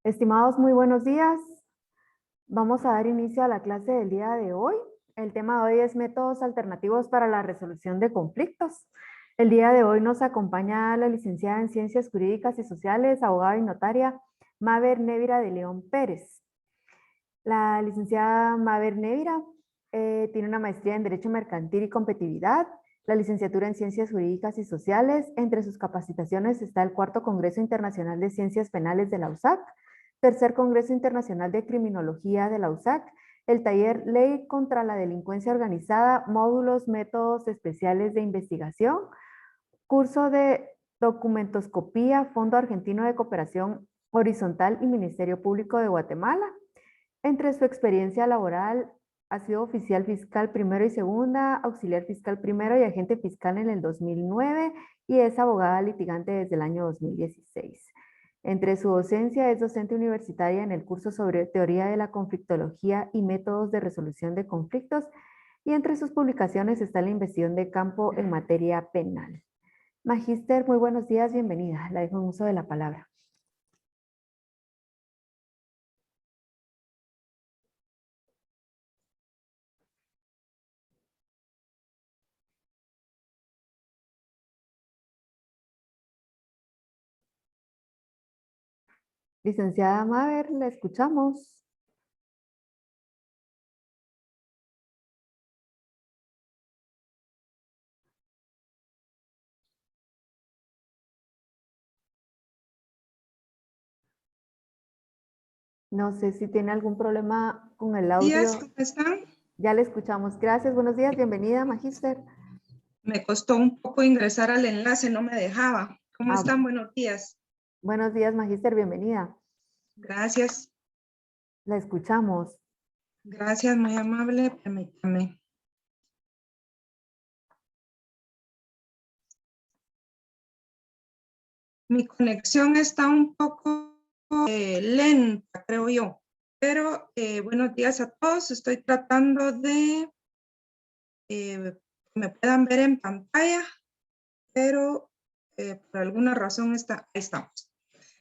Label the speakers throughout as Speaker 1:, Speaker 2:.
Speaker 1: Estimados, muy buenos días. Vamos a dar inicio a la clase del día de hoy. El tema de hoy es métodos alternativos para la resolución de conflictos. El día de hoy nos acompaña la licenciada en Ciencias Jurídicas y Sociales, abogada y notaria, Maber Névira de León Pérez. La licenciada Maber Névira tiene una maestría en Derecho Mercantil y Competitividad, la licenciatura en Ciencias Jurídicas y Sociales. Entre sus capacitaciones está el Cuarto Congreso Internacional de Ciencias Penales de la USAC, Tercer Congreso Internacional de Criminología de la USAC, el taller Ley contra la Delincuencia Organizada, módulos, métodos especiales de investigación, curso de documentoscopía, Fondo Argentino de Cooperación Horizontal y Ministerio Público de Guatemala. Entre su experiencia laboral, ha sido oficial fiscal primero y segunda, auxiliar fiscal primero y agente fiscal en el 2009 y es abogada litigante desde el año 2016. Entre su docencia es docente universitaria en el curso sobre teoría de la conflictología y métodos de resolución de conflictos y entre sus publicaciones está la investigación de campo en materia penal. Magíster, muy buenos días, bienvenida. La dejo en uso de la palabra. Licenciada Maber, la escuchamos. No sé si tiene algún problema con el
Speaker 2: Días,
Speaker 1: audio.
Speaker 2: ¿cómo están?
Speaker 1: Ya le escuchamos. Gracias, buenos días, bienvenida, Magíster.
Speaker 2: Me costó un poco ingresar al enlace, no me dejaba. ¿Cómo están? Buenos días.
Speaker 1: Buenos días, Magíster, bienvenida.
Speaker 2: Gracias.
Speaker 1: La escuchamos.
Speaker 2: Gracias, muy amable. Permítame. Mi conexión está un poco lenta, creo yo. Pero buenos días a todos. Estoy tratando de que me puedan ver en pantalla, pero por alguna razón ahí estamos.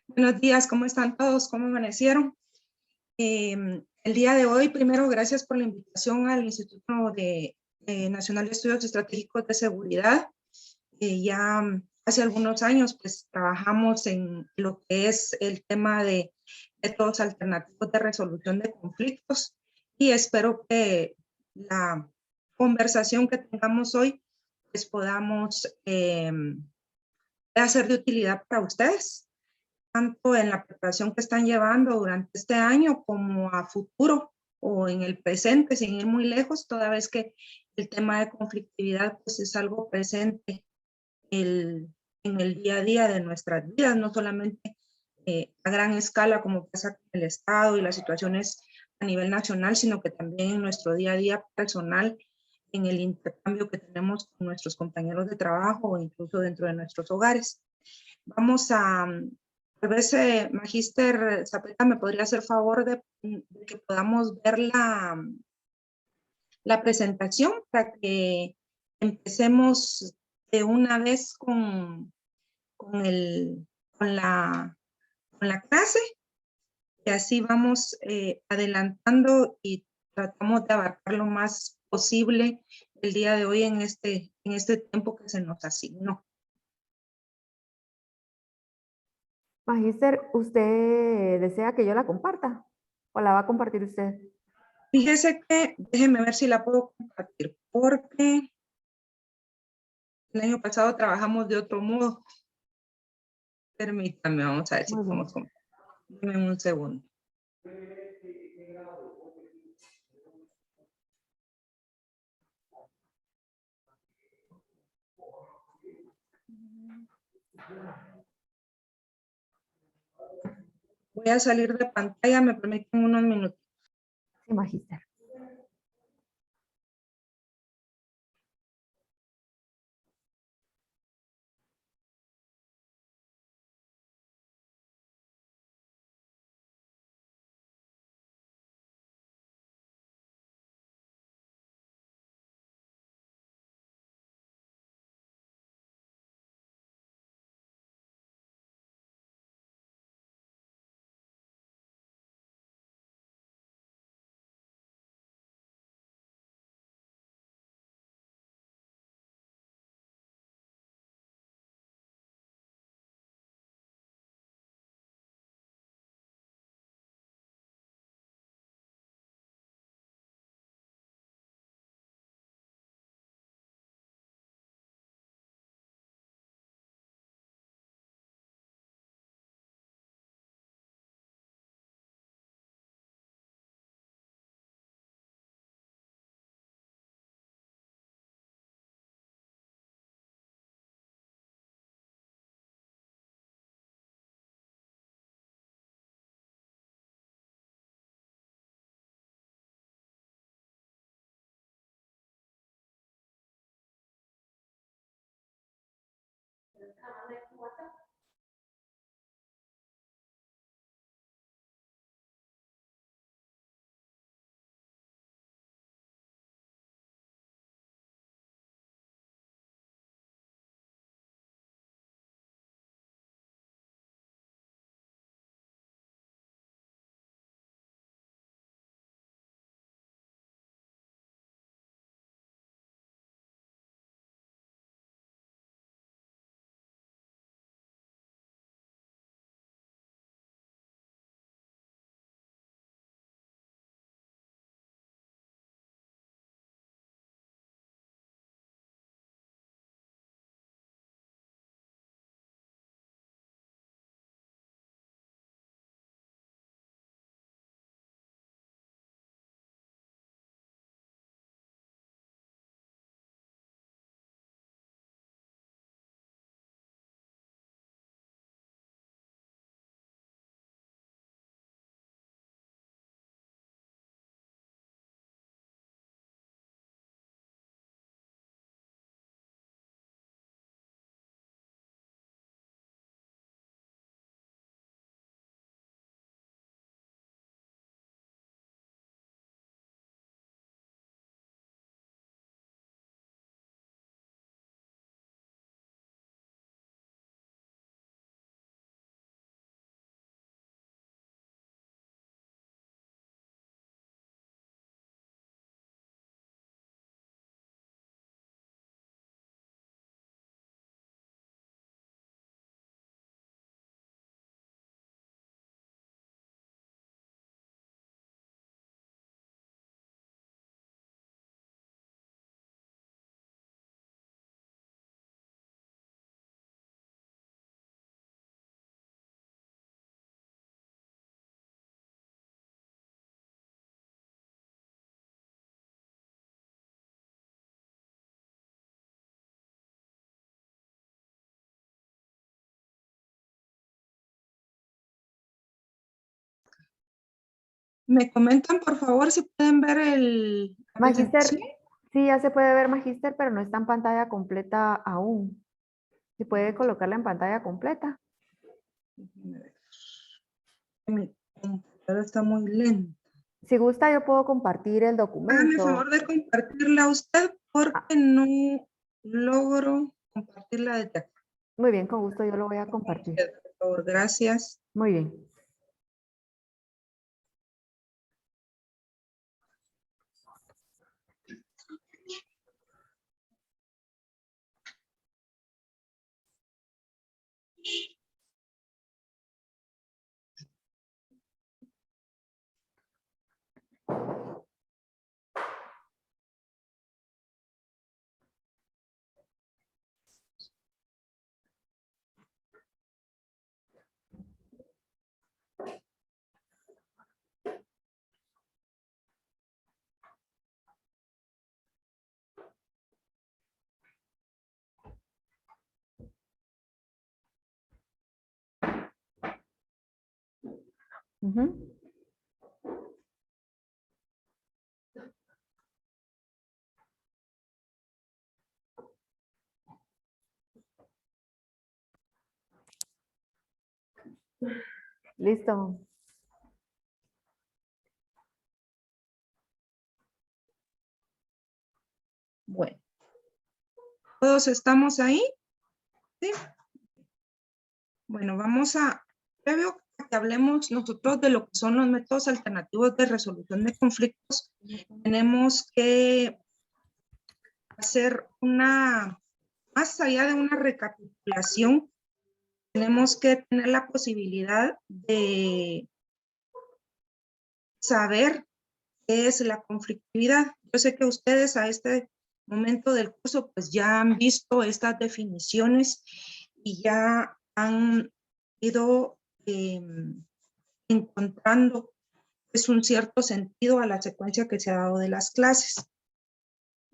Speaker 2: Buenos días, ¿cómo están todos? ¿Cómo amanecieron? El día de hoy, primero, gracias por la invitación al Instituto Nacional de Estudios Estratégicos de Seguridad. Ya hace algunos años, pues, trabajamos en lo que es el tema de métodos alternativos de resolución de conflictos y espero que la conversación que tengamos hoy, pues, podamos ser de utilidad para ustedes, tanto en la preparación que están llevando durante este año como a futuro o en el presente, sin ir muy lejos, toda vez que el tema de conflictividad pues es algo presente en el día a día de nuestras vidas, no solamente a gran escala como pasa con el Estado y las situaciones a nivel nacional, sino que también en nuestro día a día personal, en el intercambio que tenemos con nuestros compañeros de trabajo o incluso dentro de nuestros hogares. Vamos a, tal vez, Magíster Zapeta, me podría hacer favor de que podamos ver la presentación para que empecemos de una vez con la clase y así vamos adelantando y tratamos de abarcar lo más posible el día de hoy en este tiempo que se nos asignó.
Speaker 1: Magíster, ¿usted desea que yo la comparta o la va a compartir usted?
Speaker 2: Fíjese que, déjenme ver si la puedo compartir, porque el año pasado trabajamos de otro modo. Permítame, vamos a ver si
Speaker 1: Muy bien.
Speaker 2: podemos compartir. Dime un segundo. Voy a salir de pantalla, me permiten unos minutos.
Speaker 1: Sí, Magíster.
Speaker 2: Me comentan, por favor, si pueden ver la
Speaker 1: Magíster,
Speaker 2: presentación.
Speaker 1: sí, ya se puede ver Magíster, pero no está en pantalla completa aún. Si puede colocarla en pantalla completa.
Speaker 2: Déjenme ver. Mi computadora está muy lenta.
Speaker 1: Si gusta, yo puedo compartir el
Speaker 2: Hágame el favor
Speaker 1: documento.
Speaker 2: de compartirla a usted
Speaker 1: Ah,
Speaker 2: porque no logro compartirla desde acá.
Speaker 1: muy bien, con gusto yo lo voy a
Speaker 2: Con
Speaker 1: compartir.
Speaker 2: usted, por favor, gracias.
Speaker 1: Muy bien. Ujú. Listo.
Speaker 2: Bueno, ¿todos estamos ahí? Sí. Bueno, previo a que hablemos nosotros de lo que son los métodos alternativos de resolución de conflictos, tenemos que hacer más allá de una recapitulación, tenemos que tener la posibilidad de saber qué es la conflictividad. Yo sé que ustedes a este momento del curso pues ya han visto estas definiciones y ya han ido encontrando pues un cierto sentido a la secuencia que se ha dado de las clases.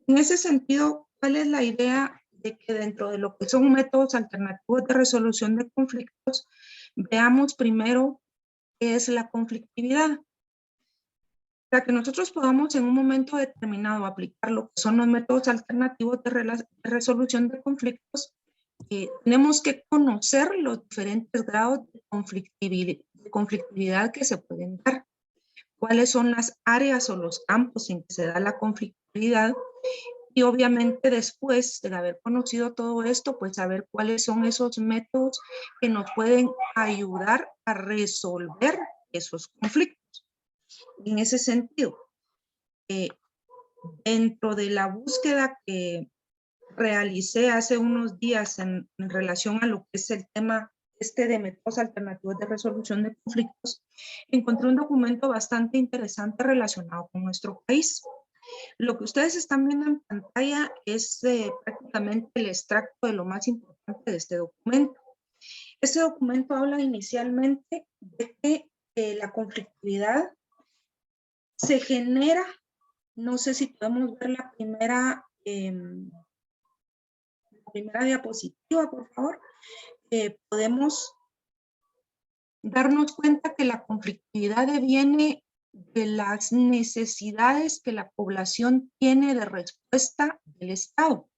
Speaker 2: En ese sentido, ¿cuál es la idea de que dentro de lo que son métodos alternativos de resolución de conflictos, veamos primero qué es la conflictividad? Para que nosotros podamos en un momento determinado aplicar lo que son los métodos alternativos de resolución de conflictos, tenemos que conocer los diferentes grados de conflictividad que se pueden dar, cuáles son las áreas o los campos en que se da la conflictividad y obviamente después de haber conocido todo esto, pues saber cuáles son esos métodos que nos pueden ayudar a resolver esos conflictos. En ese sentido, dentro de la búsqueda que realicé hace unos días en relación a lo que es el tema de métodos alternativos de resolución de conflictos, encontré un documento bastante interesante relacionado con nuestro país. Lo que ustedes están viendo en pantalla es prácticamente el extracto de lo más importante de este documento. Este documento habla inicialmente de que la conflictividad se genera, no sé si podemos ver la primera diapositiva, por favor. Podemos darnos cuenta que la conflictividad deviene de las necesidades que la población tiene de respuesta del Estado.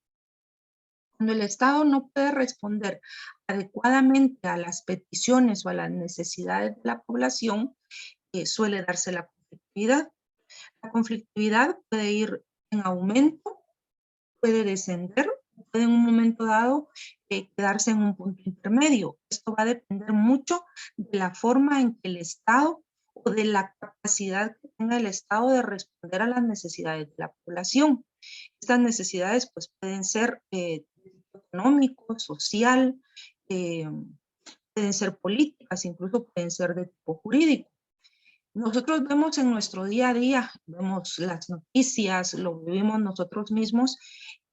Speaker 2: Cuando el Estado no puede responder adecuadamente a las peticiones o a las necesidades de la población, suele darse la conflictividad. La conflictividad puede ir en aumento, puede descender, puede en un momento dado quedarse en un punto intermedio. Esto va a depender mucho de la forma en que el Estado o de la capacidad que tenga el Estado de responder a las necesidades de la población. Estas necesidades pues pueden ser económico, social, pueden ser políticas, incluso pueden ser de tipo jurídico. Nosotros vemos en nuestro día a día, vemos las noticias, lo vivimos nosotros mismos,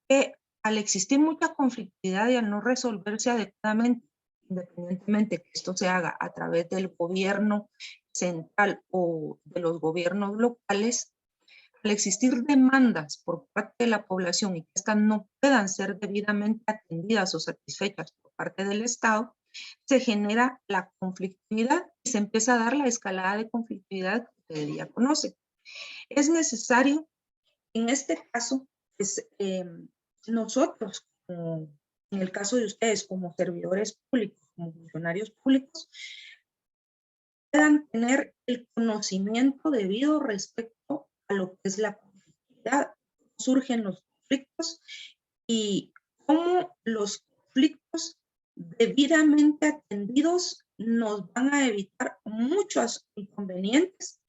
Speaker 2: que al existir mucha conflictividad y al no resolverse adecuadamente, independientemente que esto se haga a través del gobierno central o de los gobiernos locales, al existir demandas por parte de la población y que estas no puedan ser debidamente atendidas o satisfechas por parte del Estado, se genera la conflictividad y se empieza a dar la escalada de conflictividad que usted ya conoce. Es necesario, en este caso, pues, nosotros, como en el caso de ustedes, como servidores públicos, como funcionarios públicos, puedan tener el conocimiento debido respecto a lo que es la conflictividad, surgen los conflictos y cómo los conflictos debidamente atendidos nos van a evitar muchos inconvenientes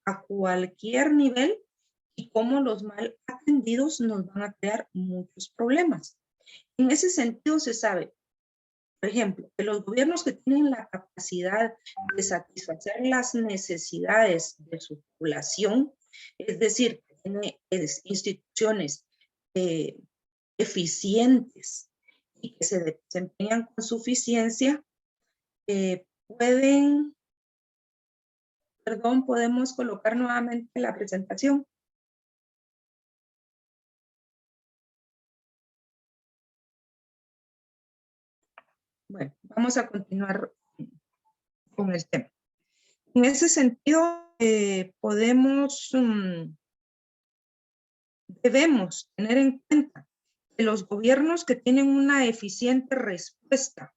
Speaker 2: a cualquier nivel y cómo los mal atendidos nos van a crear muchos problemas. En ese sentido se sabe, por ejemplo, que los gobiernos que tienen la capacidad de satisfacer las necesidades de su población, es decir, que tiene instituciones eficientes y que se desempeñan con suficiencia, podemos colocar nuevamente la presentación. Bueno, vamos a continuar con el tema. En ese sentido, debemos tener en cuenta que los gobiernos que tienen una eficiente respuesta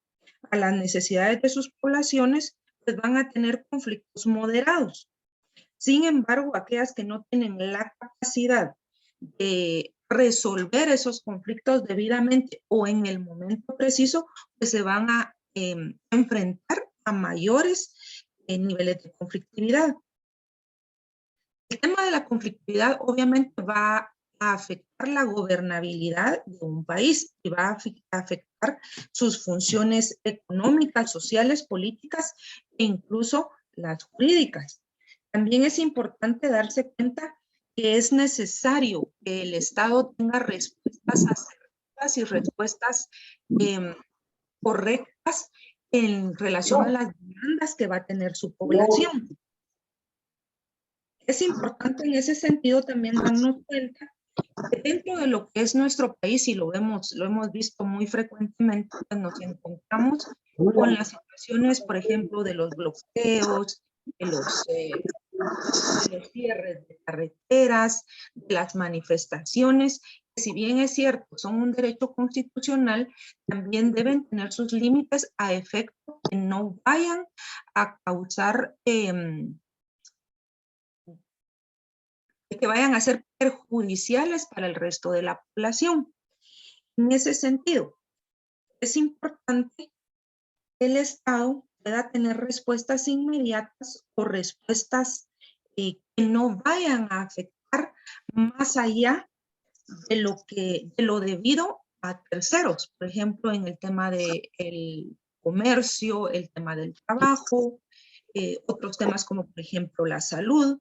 Speaker 2: a las necesidades de sus poblaciones, pues van a tener conflictos moderados. Sin embargo, aquellas que no tienen la capacidad de resolver esos conflictos debidamente o en el momento preciso, pues se van a enfrentar a mayores niveles de conflictividad. El tema de la conflictividad obviamente va a afectar la gobernabilidad de un país y va a afectar sus funciones económicas, sociales, políticas e incluso las jurídicas. También es importante darse cuenta que es necesario que el Estado tenga respuestas asertivas y respuestas correctas en relación a las demandas que va a tener su población. Es importante en ese sentido también darnos cuenta que dentro de lo que es nuestro país, y lo hemos visto muy frecuentemente, pues nos encontramos con las situaciones, por ejemplo, de los bloqueos, de los cierres de carreteras, de las manifestaciones, que si bien es cierto, son un derecho constitucional, también deben tener sus límites a efecto que no vayan a causar que vayan a ser perjudiciales para el resto de la población. En ese sentido, es importante que el Estado pueda tener respuestas inmediatas o respuestas que no vayan a afectar más allá de lo debido a terceros. Por ejemplo, en el tema del comercio, el tema del trabajo, otros temas como por ejemplo la salud.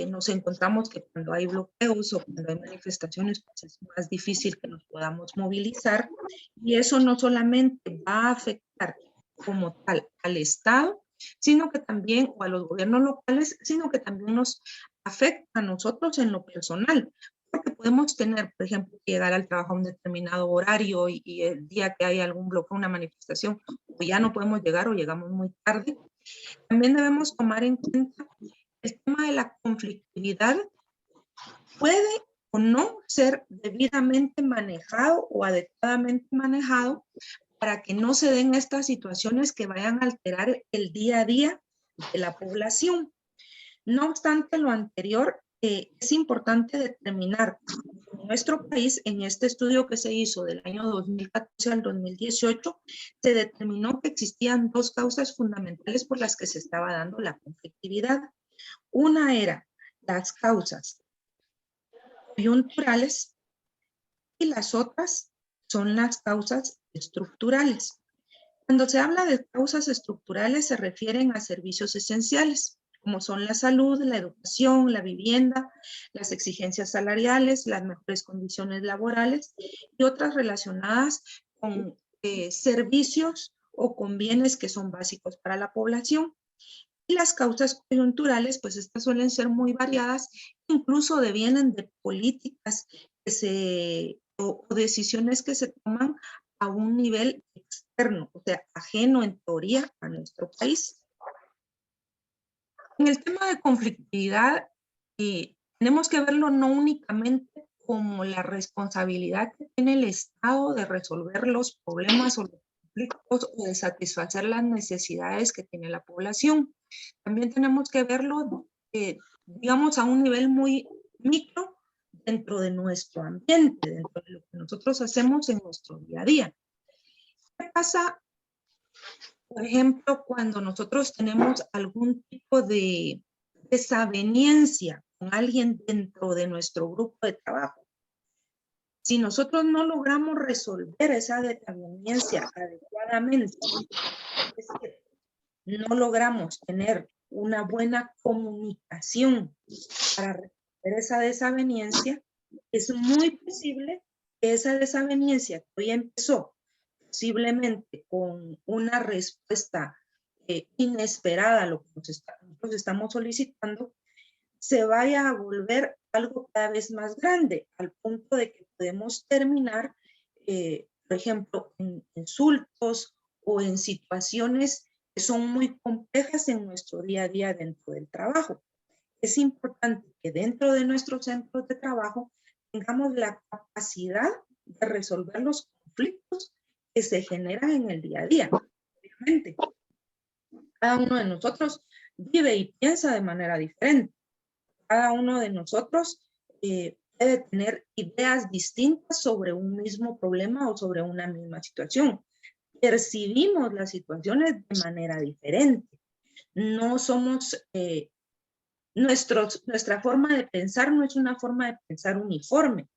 Speaker 2: Nos encontramos que cuando hay bloqueos o cuando hay manifestaciones, pues es más difícil que nos podamos movilizar y eso no solamente va a afectar como tal al Estado, sino que también, o a los gobiernos locales, sino que también nos afecta a nosotros en lo personal, porque podemos tener, por ejemplo, que llegar al trabajo a un determinado horario y el día que hay algún bloqueo, una manifestación, o ya no podemos llegar o llegamos muy tarde. También debemos tomar en cuenta el tema de la conflictividad. Puede o no ser debidamente manejado o adecuadamente manejado para que no se den estas situaciones que vayan a alterar el día a día de la población. No obstante lo anterior, es importante determinar en nuestro país, en este estudio que se hizo del año 2014 al 2018, se determinó que existían dos causas fundamentales por las que se estaba dando la conflictividad. Una era las causas coyunturales y las otras son las causas estructurales. Cuando se habla de causas estructurales se refieren a servicios esenciales, como son la salud, la educación, la vivienda, las exigencias salariales, las mejores condiciones laborales y otras relacionadas con servicios o con bienes que son básicos para la población. Y las causas coyunturales, pues estas suelen ser muy variadas, incluso devienen de políticas o decisiones que se toman a un nivel externo, o sea, ajeno en teoría a nuestro país. En el tema de conflictividad, tenemos que verlo no únicamente como la responsabilidad que tiene el Estado de resolver los problemas o los conflictos o de satisfacer las necesidades que tiene la población. También tenemos que verlo, digamos, a un nivel muy micro dentro de nuestro ambiente, dentro de lo que nosotros hacemos en nuestro día a día. ¿Qué pasa, por ejemplo, cuando nosotros tenemos algún tipo de desaveniencia con alguien dentro de nuestro grupo de trabajo? Si nosotros no logramos resolver esa desaveniencia adecuadamente, es decir, no logramos tener una buena comunicación para resolver esa desaveniencia, es muy posible que esa desaveniencia que hoy empezó posiblemente con una respuesta inesperada a lo que nosotros estamos solicitando, se vaya a volver algo cada vez más grande, al punto de que podemos terminar, por ejemplo, en insultos o en situaciones que son muy complejas en nuestro día a día dentro del trabajo. Es importante que dentro de nuestros centros de trabajo tengamos la capacidad de resolver los conflictos que se generan en el día a día. Obviamente, cada uno de nosotros vive y piensa de manera diferente. Cada uno de nosotros puede tener ideas distintas sobre un mismo problema o sobre una misma situación. Percibimos las situaciones de manera diferente. No somos, nuestra forma de pensar no es una forma de pensar uniforme.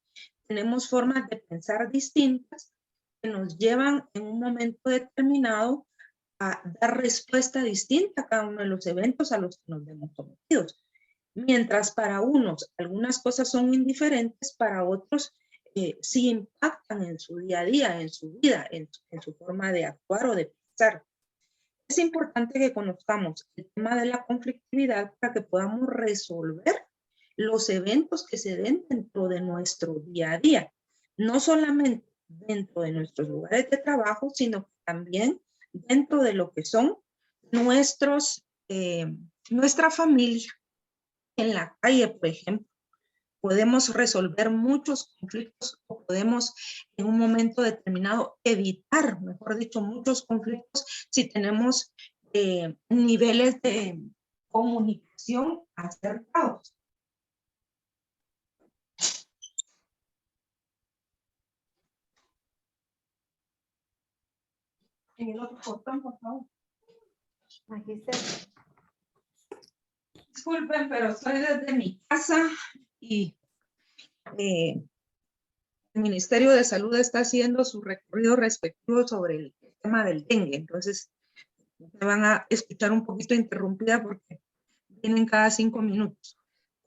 Speaker 2: Tenemos formas de pensar distintas que nos llevan en un momento determinado a dar respuesta distinta a cada uno de los eventos a los que nos vemos sometidos. Mientras para unos algunas cosas son indiferentes, para otros sí impactan en su día a día, en su vida, en su forma de actuar o de pensar. Es importante que conozcamos el tema de la conflictividad para que podamos resolver los eventos que se den dentro de nuestro día a día, no solamente dentro de nuestros lugares de trabajo, sino también dentro de lo que son nuestra familia. En la calle, por ejemplo, podemos resolver muchos conflictos o podemos en un momento determinado evitar, mejor dicho, muchos conflictos si tenemos niveles de comunicación acertados. En el otro botón, por favor.
Speaker 1: Magíster.
Speaker 2: Disculpen, pero estoy desde mi casa y el Ministerio de Salud está haciendo su recorrido respectivo sobre el tema del dengue. Entonces, me van a escuchar un poquito interrumpida porque vienen cada 5 minutos.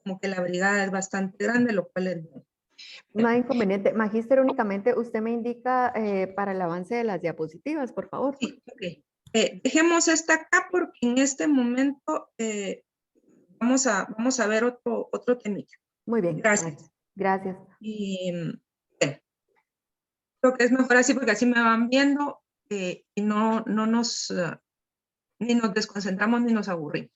Speaker 2: Como que la brigada es bastante grande, lo cual es bueno.
Speaker 1: No hay inconveniente. Magíster, únicamente usted me indica para el avance de las diapositivas, por favor.
Speaker 2: Sí, ok. Dejemos esta acá porque en este momento vamos a ver otro temita.
Speaker 1: Muy bien.
Speaker 2: Gracias.
Speaker 1: Gracias.
Speaker 2: Y bueno, creo que es mejor así porque así me van viendo y no nos ni nos desconcentramos ni nos aburrimos.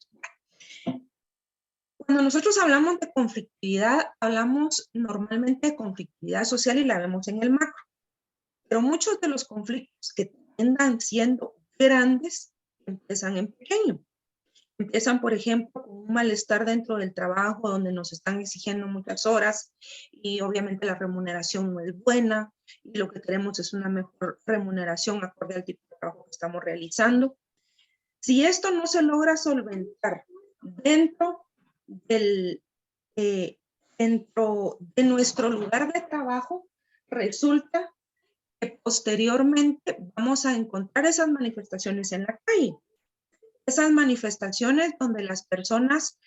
Speaker 2: Cuando nosotros hablamos de conflictividad, hablamos normalmente de conflictividad social y la vemos en el macro. Pero muchos de los conflictos que tiendan siendo grandes empiezan en pequeño. Empiezan, por ejemplo, con un malestar dentro del trabajo donde nos están exigiendo muchas horas y obviamente la remuneración no es buena y lo que queremos es una mejor remuneración acorde al tipo de trabajo que estamos realizando. Si esto no se logra solventar dentro de nuestro lugar de trabajo, resulta que posteriormente vamos a encontrar esas manifestaciones en la calle. Esas manifestaciones donde las personas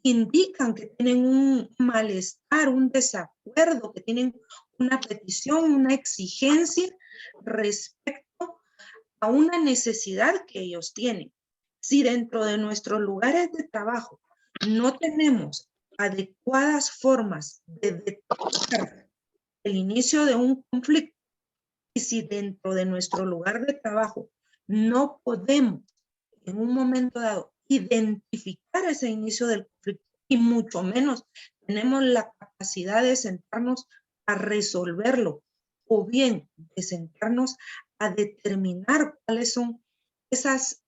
Speaker 2: indican que tienen un malestar, un desacuerdo, que tienen una petición, una exigencia respecto a una necesidad que ellos tienen. Si dentro de nuestros lugares de trabajo no tenemos adecuadas formas de detectar el inicio de un conflicto y si dentro de nuestro lugar de trabajo no podemos en un momento dado identificar ese inicio del conflicto y mucho menos tenemos la capacidad de sentarnos a resolverlo o bien de sentarnos a determinar cuáles son esas,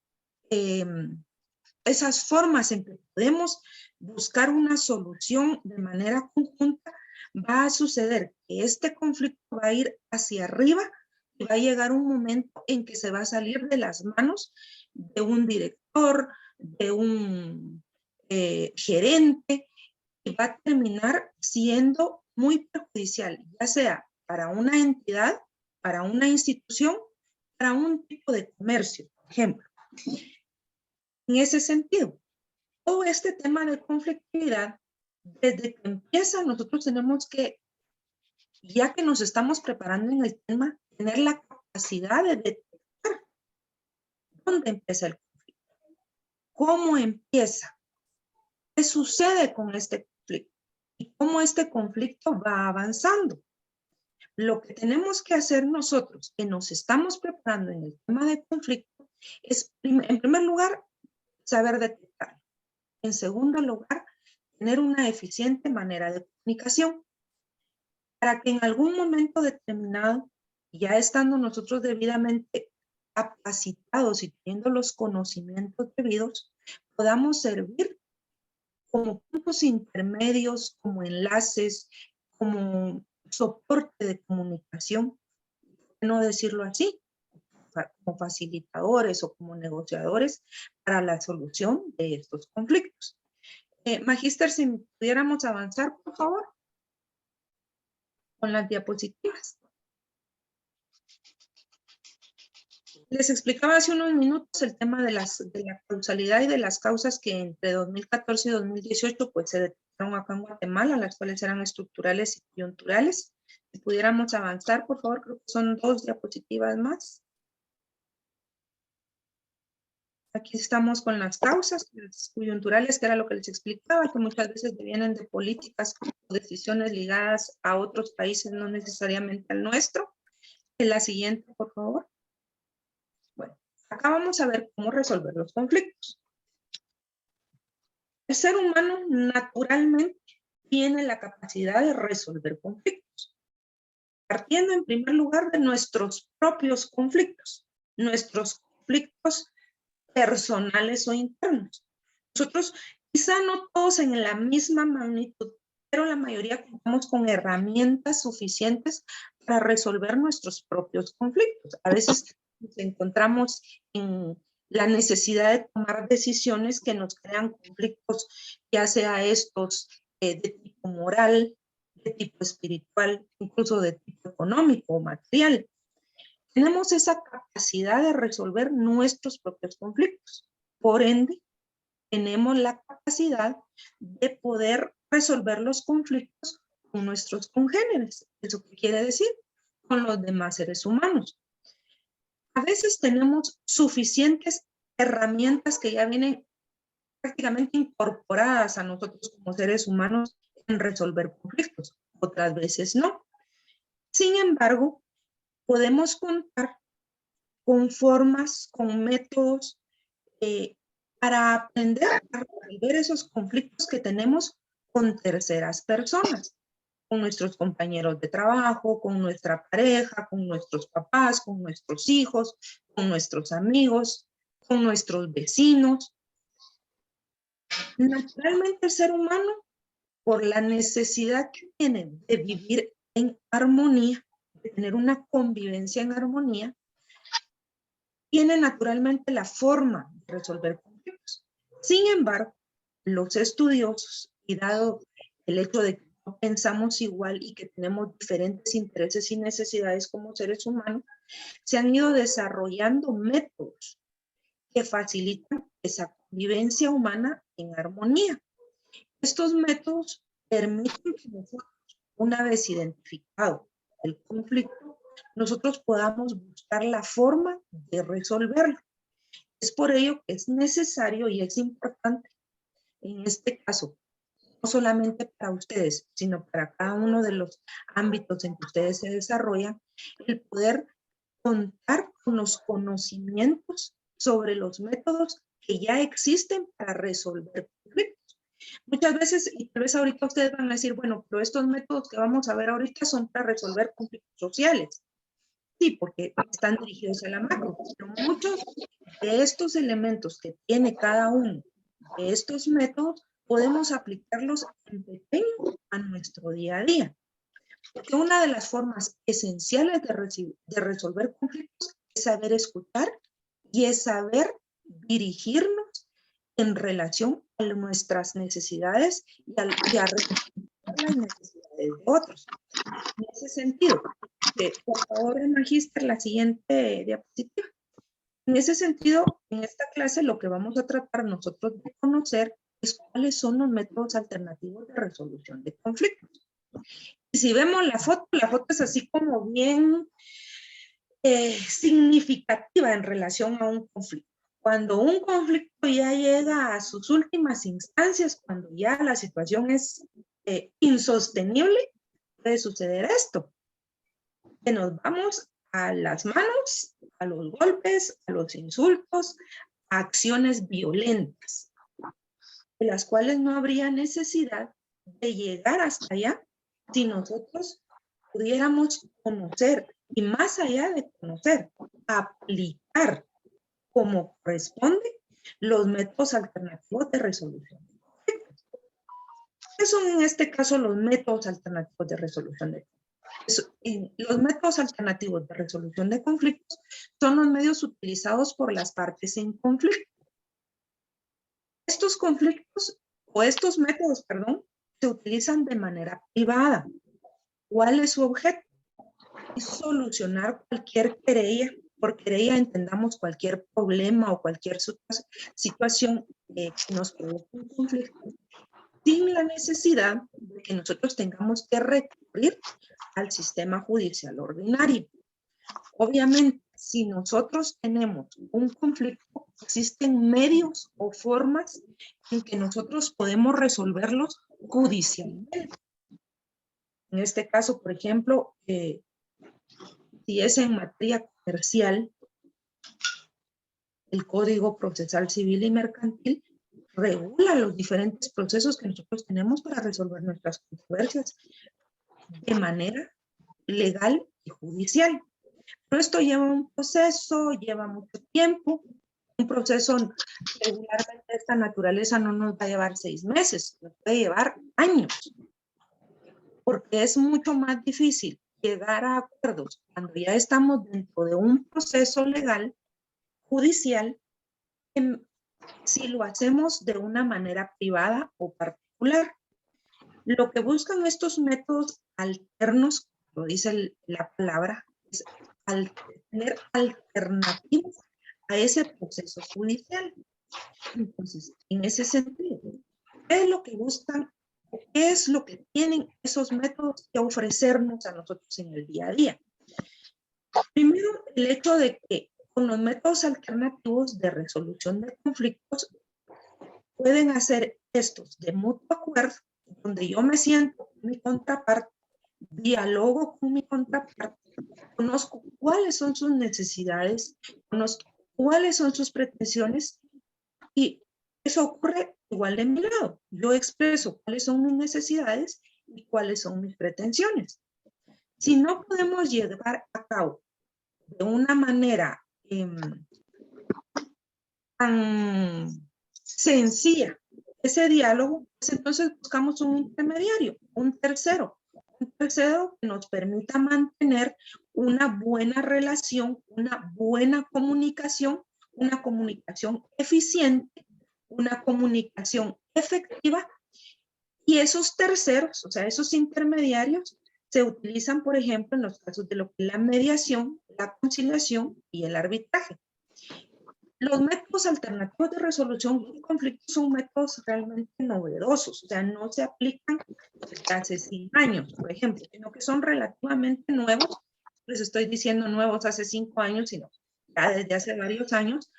Speaker 2: esas formas en que podemos buscar una solución de manera conjunta, va a suceder que este conflicto va a ir hacia arriba y va a llegar un momento en que se va a salir de las manos de un director, de un gerente, y va a terminar siendo muy perjudicial, ya sea para una entidad, para una institución, para un tipo de comercio, por ejemplo. En ese sentido, todo este tema de conflictividad, desde que empieza, nosotros tenemos que, ya que nos estamos preparando en el tema, tener la capacidad de detectar dónde empieza el conflicto, cómo empieza, qué sucede con este conflicto y cómo este conflicto va avanzando. Lo que tenemos que hacer nosotros, que nos estamos preparando en el tema de conflicto, es, en primer lugar, saber detectarlo. En segundo lugar, tener una eficiente manera de comunicación para que en algún momento determinado, ya estando nosotros debidamente capacitados y teniendo los conocimientos debidos, podamos servir como puntos intermedios, como enlaces, como soporte de comunicación, no decirlo así, como facilitadores o como negociadores para la solución de estos conflictos. Magíster, si pudiéramos avanzar, por favor, con las diapositivas. Les explicaba hace unos minutos el tema de la causalidad y de las causas que entre 2014 y 2018 pues, se detectaron acá en Guatemala, las cuales eran estructurales y coyunturales. Si pudiéramos avanzar, por favor, creo que son 2 diapositivas más. Aquí estamos con las causas las coyunturales, que era lo que les explicaba, que muchas veces vienen de políticas o decisiones ligadas a otros países, no necesariamente al nuestro. En la siguiente, por favor. Bueno, acá vamos a ver cómo resolver los conflictos. El ser humano naturalmente tiene la capacidad de resolver conflictos, partiendo en primer lugar de nuestros propios conflictos personales o internos. Nosotros, quizá no todos en la misma magnitud, pero la mayoría contamos con herramientas suficientes para resolver nuestros propios conflictos. A veces nos encontramos en la necesidad de tomar decisiones que nos crean conflictos, ya sea estos de tipo moral, de tipo espiritual, incluso de tipo económico o material. Tenemos esa capacidad de resolver nuestros propios conflictos. Por ende, tenemos la capacidad de poder resolver los conflictos con nuestros congéneres. ¿Eso qué quiere decir? Con los demás seres humanos. A veces tenemos suficientes herramientas que ya vienen prácticamente incorporadas a nosotros como seres humanos en resolver conflictos. Otras veces no. Sin embargo, podemos contar con formas, con métodos para aprender a resolver esos conflictos que tenemos con terceras personas, con nuestros compañeros de trabajo, con nuestra pareja, con nuestros papás, con nuestros hijos, con nuestros amigos, con nuestros vecinos. Naturalmente el ser humano, por la necesidad que tiene de vivir en armonía, de tener una convivencia en armonía, tiene naturalmente la forma de resolver conflictos. Sin embargo, los estudiosos, y dado el hecho de que no pensamos igual y que tenemos diferentes intereses y necesidades como seres humanos, se han ido desarrollando métodos que facilitan esa convivencia humana en armonía. Estos métodos permiten que nosotros, una vez identificado el conflicto, nosotros podamos buscar la forma de resolverlo. Es por ello que es necesario y es importante, en este caso, no solamente para ustedes, sino para cada uno de los ámbitos en que ustedes se desarrollan, el poder contar con los conocimientos sobre los métodos que ya existen para resolver conflictos. Muchas veces, y tal vez ahorita ustedes van a decir, bueno, pero estos métodos que vamos a ver ahorita son para resolver conflictos sociales. Sí, porque están dirigidos a la macro, pero muchos de estos elementos que tiene cada uno de estos métodos podemos aplicarlos en pequeño a nuestro día a día. Porque una de las formas esenciales de resolver conflictos es saber escuchar y es saber dirigirnos en relación a nuestras necesidades y a responder las necesidades de otros. En ese sentido, por favor, magíster, la siguiente diapositiva. En ese sentido, en esta clase lo que vamos a tratar nosotros de conocer es cuáles son los métodos alternativos de resolución de conflictos. Y si vemos la foto es así como bien significativa en relación a un conflicto. Cuando un conflicto ya llega a sus últimas instancias, cuando ya la situación es insostenible, puede suceder esto. Que nos vamos a las manos, a los golpes, a los insultos, a acciones violentas, de las cuales no habría necesidad de llegar hasta allá si nosotros pudiéramos conocer, y más allá de conocer, aplicar como corresponde los métodos alternativos de resolución de conflictos. ¿Qué son en este caso los métodos alternativos de resolución de conflictos? Los métodos alternativos de resolución de conflictos son los medios utilizados por las partes en conflicto. Estos conflictos, o estos métodos, perdón, se utilizan de manera privada. ¿Cuál es su objeto? Es solucionar cualquier querella. Por querella entendamos cualquier problema o cualquier situación que nos provoque un conflicto, sin la necesidad de que nosotros tengamos que recurrir al sistema judicial ordinario. Obviamente, si nosotros tenemos un conflicto, existen medios o formas en que nosotros podemos resolverlos judicialmente. En este caso, por ejemplo, si es en materia comercial, el Código Procesal Civil y Mercantil regula los diferentes procesos que nosotros tenemos para resolver nuestras controversias de manera legal y judicial. Pero esto lleva un proceso, lleva mucho tiempo. Un proceso regularmente de esta naturaleza no nos va a llevar 6 meses, nos puede llevar años, porque es mucho más difícil llegar a acuerdos cuando ya estamos dentro de un proceso legal, judicial, si lo hacemos de una manera privada o particular. Lo que buscan estos métodos alternos, lo dice la palabra, es tener alternativas a ese proceso judicial. Entonces, en ese sentido, ¿qué es lo que buscan? ¿Qué es lo que tienen esos métodos que ofrecernos a nosotros en el día a día? Primero, el hecho de que con los métodos alternativos de resolución de conflictos pueden hacer estos de mutuo acuerdo, donde yo me siento con mi contraparte, dialogo con mi contraparte, conozco cuáles son sus necesidades, conozco cuáles son sus pretensiones, y eso ocurre igual de mi lado. Yo expreso cuáles son mis necesidades y cuáles son mis pretensiones. Si no podemos llevar a cabo de una manera tan sencilla ese diálogo, pues entonces buscamos un intermediario, un tercero que nos permita mantener una buena relación, una buena comunicación, una comunicación eficiente, una comunicación efectiva. Y esos terceros, o sea, esos intermediarios, se utilizan, por ejemplo, en los casos de lo que es la mediación, la conciliación y el arbitraje. Los métodos alternativos de resolución de conflictos son métodos realmente novedosos, o sea, no se aplican desde hace 100 años, por ejemplo, sino que son relativamente nuevos. Les estoy diciendo nuevos hace 5 años, sino ya desde hace varios años,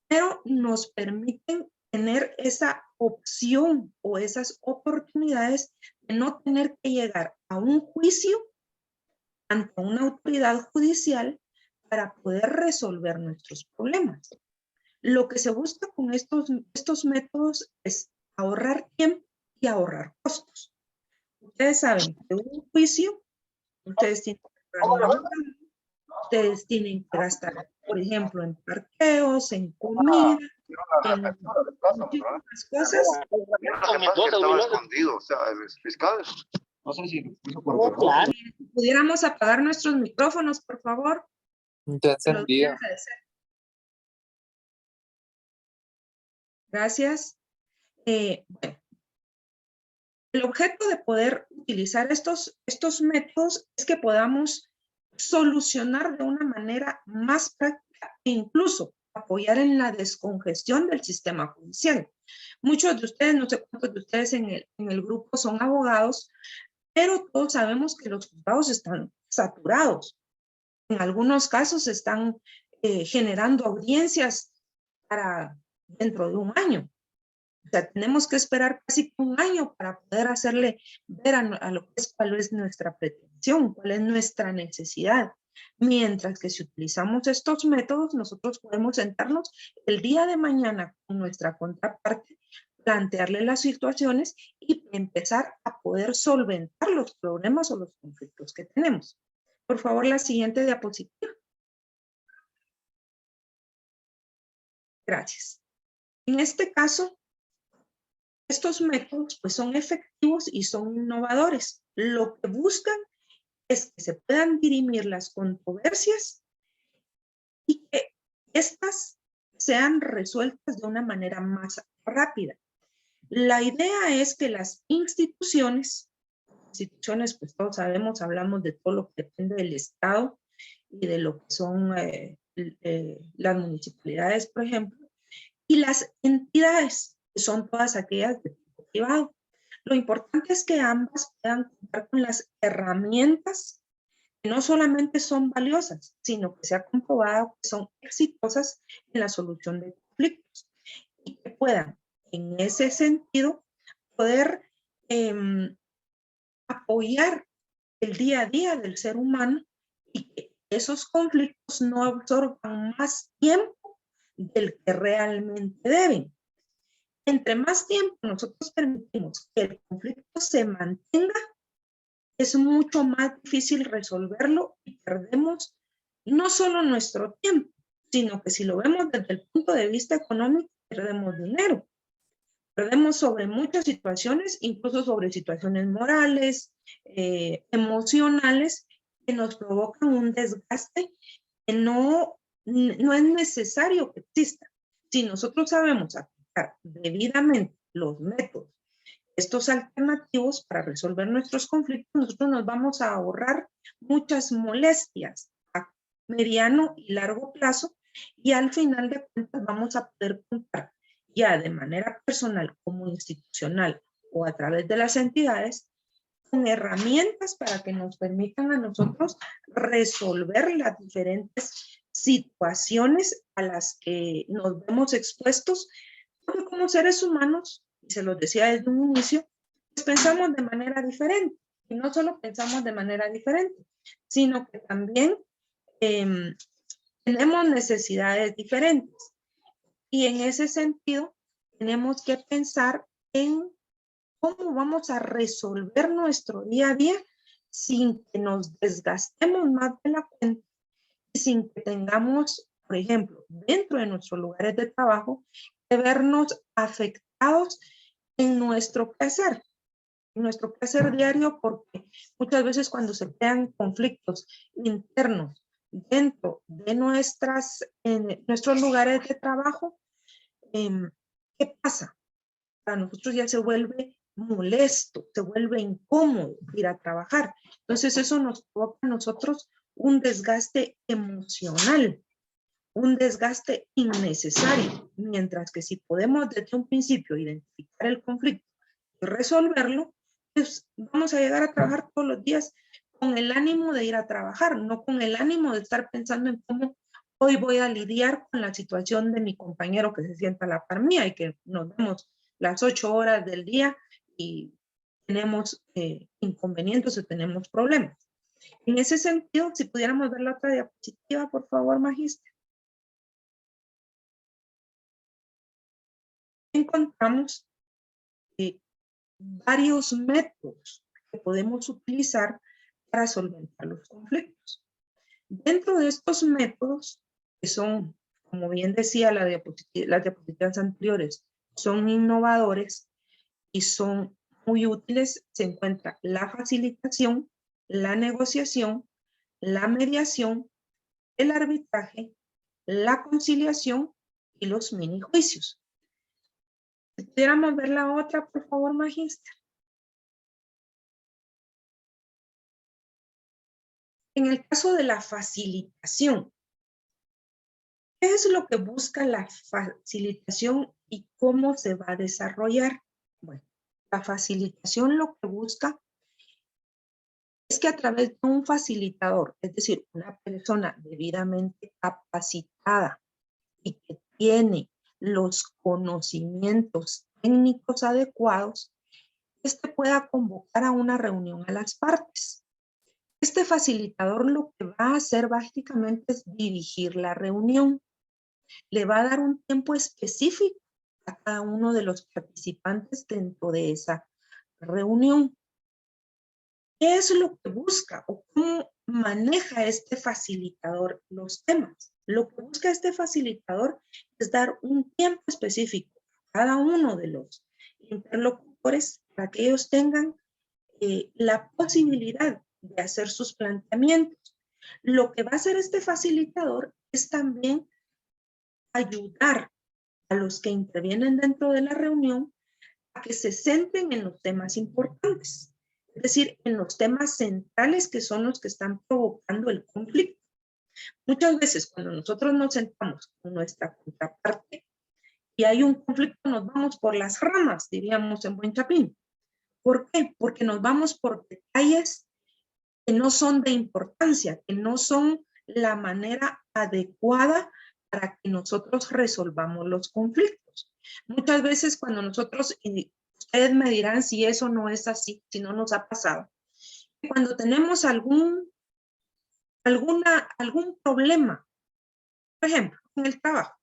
Speaker 2: pero nos permiten tener esa opción o esas oportunidades de no tener que llegar a un juicio ante una autoridad judicial para poder resolver nuestros problemas. Lo que se busca con estos métodos es ahorrar tiempo y ahorrar costos. Ustedes saben que un juicio, ustedes tienen que pagar un abogado, ustedes tienen que gastar, por ejemplo, en parqueos, en comida, en muchísimas cosas.
Speaker 3: Lo que pasa es que estaba escondido, o sea, el fiscal. No sé si lo hizo por
Speaker 2: Claro. Si pudiéramos apagar nuestros micrófonos, por favor.
Speaker 4: Ya encendido.
Speaker 2: Gracias. Bueno, el objeto de poder utilizar estos métodos es que podamos solucionar de una manera más práctica e incluso apoyar en la descongestión del sistema judicial. Muchos de ustedes, no sé cuántos de ustedes en el grupo son abogados, pero todos sabemos que los juzgados están saturados. En algunos casos están generando audiencias para dentro de un año. O sea, tenemos que esperar casi un año para poder hacerle ver a lo que es cuál es nuestra pretensión, cuál es nuestra necesidad. Mientras que si utilizamos estos métodos, nosotros podemos sentarnos el día de mañana con nuestra contraparte, plantearle las situaciones y empezar a poder solventar los problemas o los conflictos que tenemos. Por favor, la siguiente diapositiva. Gracias. En este caso, estos métodos pues, son efectivos y son innovadores. Lo que buscan es que se puedan dirimir las controversias y que éstas sean resueltas de una manera más rápida. La idea es que las instituciones, pues todos sabemos, hablamos de todo lo que depende del Estado y de lo que son las municipalidades, por ejemplo, y las entidades, que son todas aquellas de tipo privado. Lo importante es que ambas puedan contar con las herramientas que no solamente son valiosas, sino que se ha comprobado que son exitosas en la solución de conflictos y que puedan, en ese sentido, poder apoyar el día a día del ser humano y que esos conflictos no absorban más tiempo del que realmente deben. Entre más tiempo nosotros permitimos que el conflicto se mantenga, es mucho más difícil resolverlo y perdemos no solo nuestro tiempo, sino que si lo vemos desde el punto de vista económico, perdemos dinero. Perdemos sobre muchas situaciones, incluso sobre situaciones morales, emocionales, que nos provocan un desgaste que no es necesario que exista. Si nosotros sabemos aplicar debidamente los métodos, estos alternativos para resolver nuestros conflictos, nosotros nos vamos a ahorrar muchas molestias a mediano y largo plazo y al final de cuentas vamos a poder contar ya de manera personal como institucional o a través de las entidades con herramientas para que nos permitan a nosotros resolver las diferentes situaciones a las que nos vemos expuestos, porque como seres humanos, y se los decía desde un inicio, pues pensamos de manera diferente. Y no solo pensamos de manera diferente, sino que también tenemos necesidades diferentes. Y en ese sentido, tenemos que pensar en cómo vamos a resolver nuestro día a día sin que nos desgastemos más de la cuenta y sin que tengamos, por ejemplo, dentro de nuestros lugares de trabajo, que vernos afectados en nuestro quehacer diario, porque muchas veces cuando se crean conflictos internos dentro de nuestros lugares de trabajo, ¿qué pasa? Para nosotros ya se vuelve molesto, se vuelve incómodo ir a trabajar. Entonces eso nos provoca a nosotros un desgaste emocional, un desgaste innecesario, mientras que si podemos desde un principio identificar el conflicto y resolverlo, pues vamos a llegar a trabajar todos los días con el ánimo de ir a trabajar, no con el ánimo de estar pensando en cómo hoy voy a lidiar con la situación de mi compañero que se sienta a la par mía y que nos vemos las 8 horas del día y tenemos inconvenientes o tenemos problemas. En ese sentido, si pudiéramos ver la otra diapositiva, por favor, Magíster. encontramos varios métodos que podemos utilizar para solventar los conflictos. Dentro de estos métodos, que son, como bien decía las diapositivas anteriores, son innovadores y son muy útiles, se encuentra la facilitación, la negociación, la mediación, el arbitraje, la conciliación y los mini juicios. Si pudiéramos ver la otra, por favor, magistra. En el caso de la facilitación, ¿qué es lo que busca la facilitación y cómo se va a desarrollar? Bueno, la facilitación lo que busca es que a través de un facilitador, es decir, una persona debidamente capacitada y que tiene los conocimientos técnicos adecuados, este pueda convocar a una reunión a las partes. Este facilitador lo que va a hacer básicamente es dirigir la reunión. Le va a dar un tiempo específico a cada uno de los participantes dentro de esa reunión. ¿Qué es lo que busca o cómo maneja este facilitador los temas? Lo que busca este facilitador es dar un tiempo específico a cada uno de los interlocutores para que ellos tengan la posibilidad de hacer sus planteamientos. Lo que va a hacer este facilitador es también ayudar a los que intervienen dentro de la reunión a que se centren en los temas importantes, es decir, en los temas centrales que son los que están provocando el conflicto. Muchas veces cuando nosotros nos sentamos con nuestra contraparte y hay un conflicto, nos vamos por las ramas, diríamos en buen chapín. ¿Por qué? Porque nos vamos por detalles que no son de importancia, que no son la manera adecuada para que nosotros resolvamos los conflictos. Muchas veces cuando nosotros, y ustedes me dirán si eso no es así, si no nos ha pasado, cuando tenemos algún problema, por ejemplo, en el trabajo,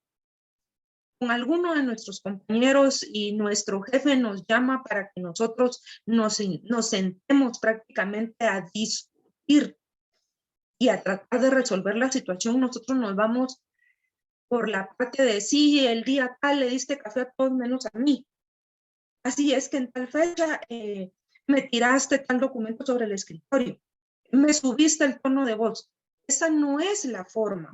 Speaker 2: con alguno de nuestros compañeros y nuestro jefe nos llama para que nosotros nos sentemos prácticamente a discutir y a tratar de resolver la situación, nosotros nos vamos por la parte de sí, el día tal le diste café a todos menos a mí. Así es que en tal fecha me tiraste tal documento sobre el escritorio, me subiste el tono de voz. Esa no es la forma.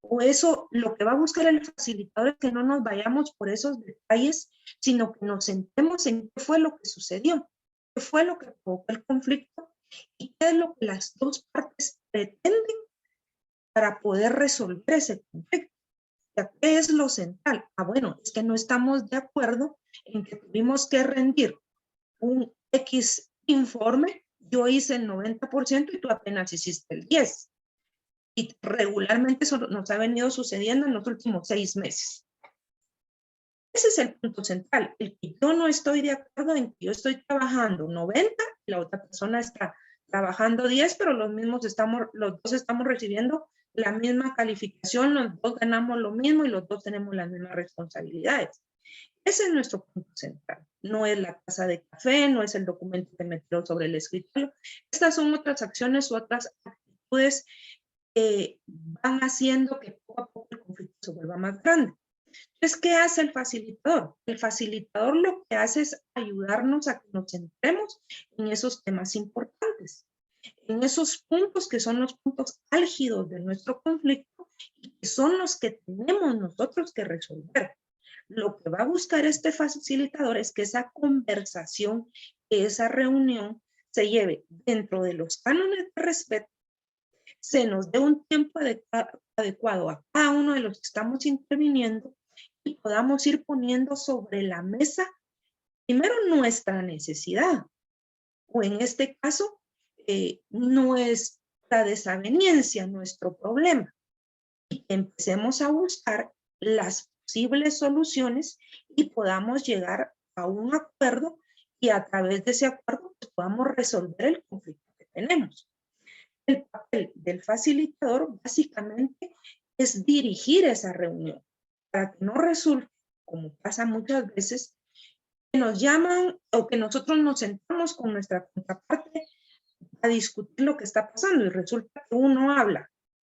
Speaker 2: O eso, lo que va a buscar el facilitador es que no nos vayamos por esos detalles, sino que nos sentemos en qué fue lo que sucedió, qué fue lo que provocó el conflicto y qué es lo que las dos partes pretenden para poder resolver ese conflicto. ¿Qué es lo central? Bueno, es que no estamos de acuerdo en que tuvimos que rendir un X informe, yo hice el 90% y tú apenas hiciste el 10%. Y regularmente eso nos ha venido sucediendo en los últimos 6 meses. Ese es el punto central, el que yo no estoy de acuerdo en que yo estoy trabajando 90 y la otra persona está trabajando 10, pero los dos estamos recibiendo la misma calificación, los dos ganamos lo mismo y los dos tenemos las mismas responsabilidades. Ese es nuestro punto central. No es la taza de café, no es el documento que me tiró sobre el escritorio. Estas son otras acciones u otras actitudes que van haciendo que poco a poco el conflicto se vuelva más grande. Entonces, ¿qué hace el facilitador? El facilitador lo que hace es ayudarnos a que nos centremos en esos temas importantes, en esos puntos que son los puntos álgidos de nuestro conflicto y que son los que tenemos nosotros que resolver. Lo que va a buscar este facilitador es que esa conversación, que esa reunión se lleve dentro de los cánones de respeto, se nos dé un tiempo adecuado a cada uno de los que estamos interviniendo y podamos ir poniendo sobre la mesa primero nuestra necesidad o en este caso nuestra desaveniencia, nuestro problema, y empecemos a buscar las posibles soluciones y podamos llegar a un acuerdo y a través de ese acuerdo pues, podamos resolver el conflicto que tenemos. El papel del facilitador básicamente es dirigir esa reunión para que no resulte como pasa muchas veces, que nos llaman o que nosotros nos sentamos con nuestra contraparte a discutir lo que está pasando y resulta que uno habla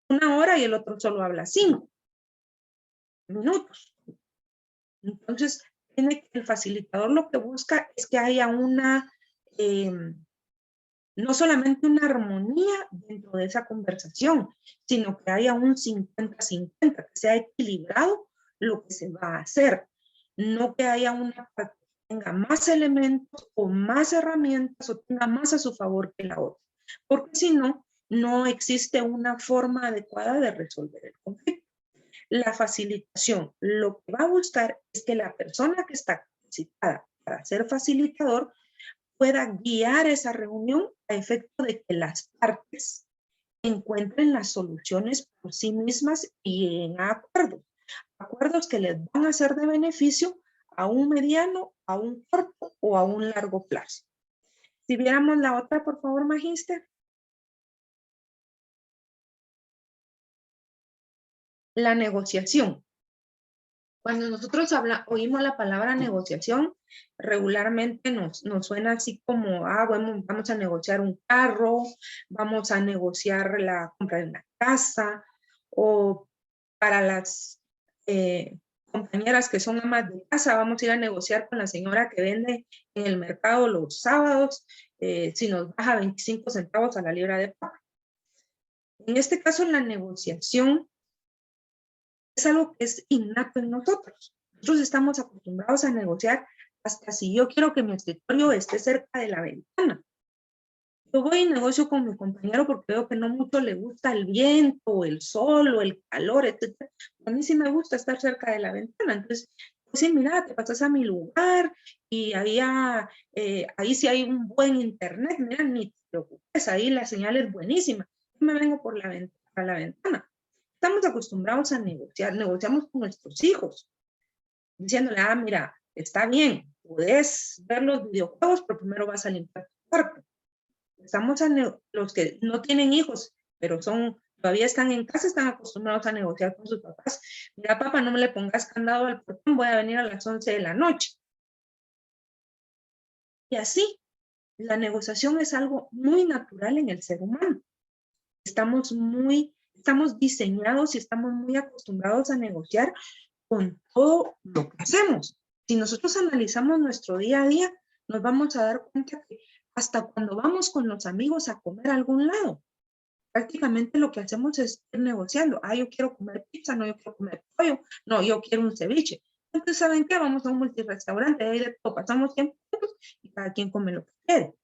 Speaker 2: 1 hora y el otro solo habla 5 minutos. Entonces, el facilitador lo que busca es que haya una, no solamente una armonía dentro de esa conversación, sino que haya un 50-50, que sea equilibrado lo que se va a hacer. No que haya una parte que tenga más elementos o más herramientas o tenga más a su favor que la otra. Porque si no, no existe una forma adecuada de resolver el conflicto. La facilitación lo que va a buscar es que la persona que está capacitada para ser facilitador pueda guiar esa reunión a efecto de que las partes encuentren las soluciones por sí mismas y en acuerdos que les van a ser de beneficio a un mediano, a un corto o a un largo plazo. Si viéramos la otra, por favor, Magíster. La negociación. Cuando nosotros oímos la palabra negociación, regularmente nos suena así como, bueno, vamos a negociar un carro, vamos a negociar la compra de una casa, o para las compañeras que son amas de casa, vamos a ir a negociar con la señora que vende en el mercado los sábados, si nos baja 25 centavos a la libra de papa. En este caso, la negociación es algo que es innato en nosotros. Nosotros estamos acostumbrados a negociar hasta si yo quiero que mi escritorio esté cerca de la ventana. Yo voy y negocio con mi compañero porque veo que no mucho le gusta el viento, el sol o el calor, etc. A mí sí me gusta estar cerca de la ventana. Entonces, pues sí, mira, te pasas a mi lugar y ahí sí hay un buen internet. Mira, ni te preocupes, ahí la señal es buenísima. Yo me vengo por a la ventana. Estamos acostumbrados a negociar, negociamos con nuestros hijos, diciéndole, mira, está bien, puedes ver los videojuegos, pero primero vas a limpiar tu cuarto. Los que no tienen hijos, pero todavía están en casa, están acostumbrados a negociar con sus papás. Mira, papá, no me le pongas candado al portón, voy a venir a las 11 de la noche. Y así, la negociación es algo muy natural en el ser humano. Estamos diseñados y estamos muy acostumbrados a negociar con todo lo que hacemos. Si nosotros analizamos nuestro día a día, nos vamos a dar cuenta que hasta cuando vamos con los amigos a comer a algún lado, prácticamente lo que hacemos es ir negociando. Yo quiero comer pizza, no, yo quiero comer pollo, no, yo quiero un ceviche. Entonces, ¿saben qué? Vamos a un multirestaurante, ahí de todo, pasamos tiempo y cada quien come lo que quiere.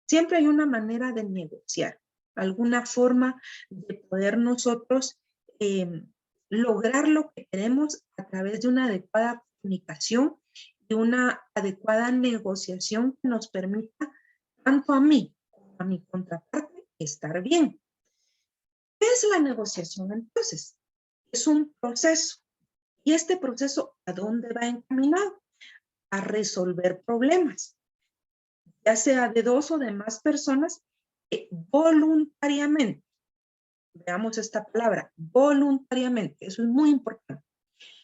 Speaker 2: Siempre hay una manera de negociar, alguna forma de poder nosotros lograr lo que queremos a través de una adecuada comunicación y una adecuada negociación que nos permita tanto a mí como a mi contraparte estar bien. ¿Qué es la negociación entonces? Es un proceso. ¿Y este proceso a dónde va encaminado? A resolver problemas, ya sea de 2 o de más personas, voluntariamente. Veamos esta palabra, voluntariamente. Eso es muy importante.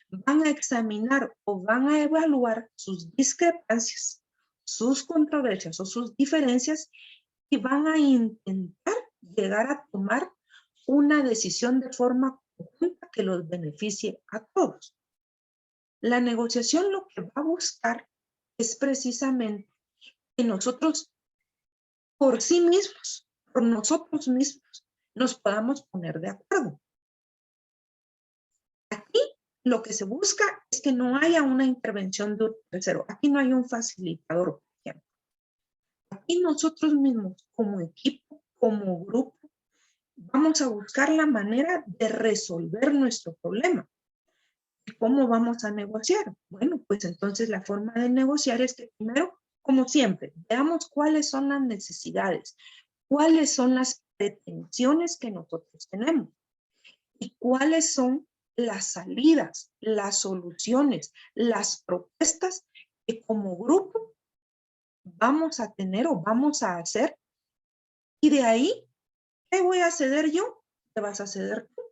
Speaker 2: Van a examinar o van a evaluar sus discrepancias, sus controversias o sus diferencias y van a intentar llegar a tomar una decisión de forma conjunta que los beneficie a todos. La negociación lo que va a buscar es precisamente que nosotros por sí mismos, por nosotros mismos, nos podamos poner de acuerdo. Aquí lo que se busca es que no haya una intervención de un tercero. Aquí no hay un facilitador, por ejemplo. Aquí nosotros mismos, como equipo, como grupo, vamos a buscar la manera de resolver nuestro problema. ¿Y cómo vamos a negociar? Bueno, pues entonces la forma de negociar es que primero, como siempre, veamos cuáles son las necesidades, cuáles son las pretensiones que nosotros tenemos y cuáles son las salidas, las soluciones, las propuestas que como grupo vamos a tener o vamos a hacer. Y de ahí, ¿qué voy a ceder yo? ¿Qué vas a ceder tú?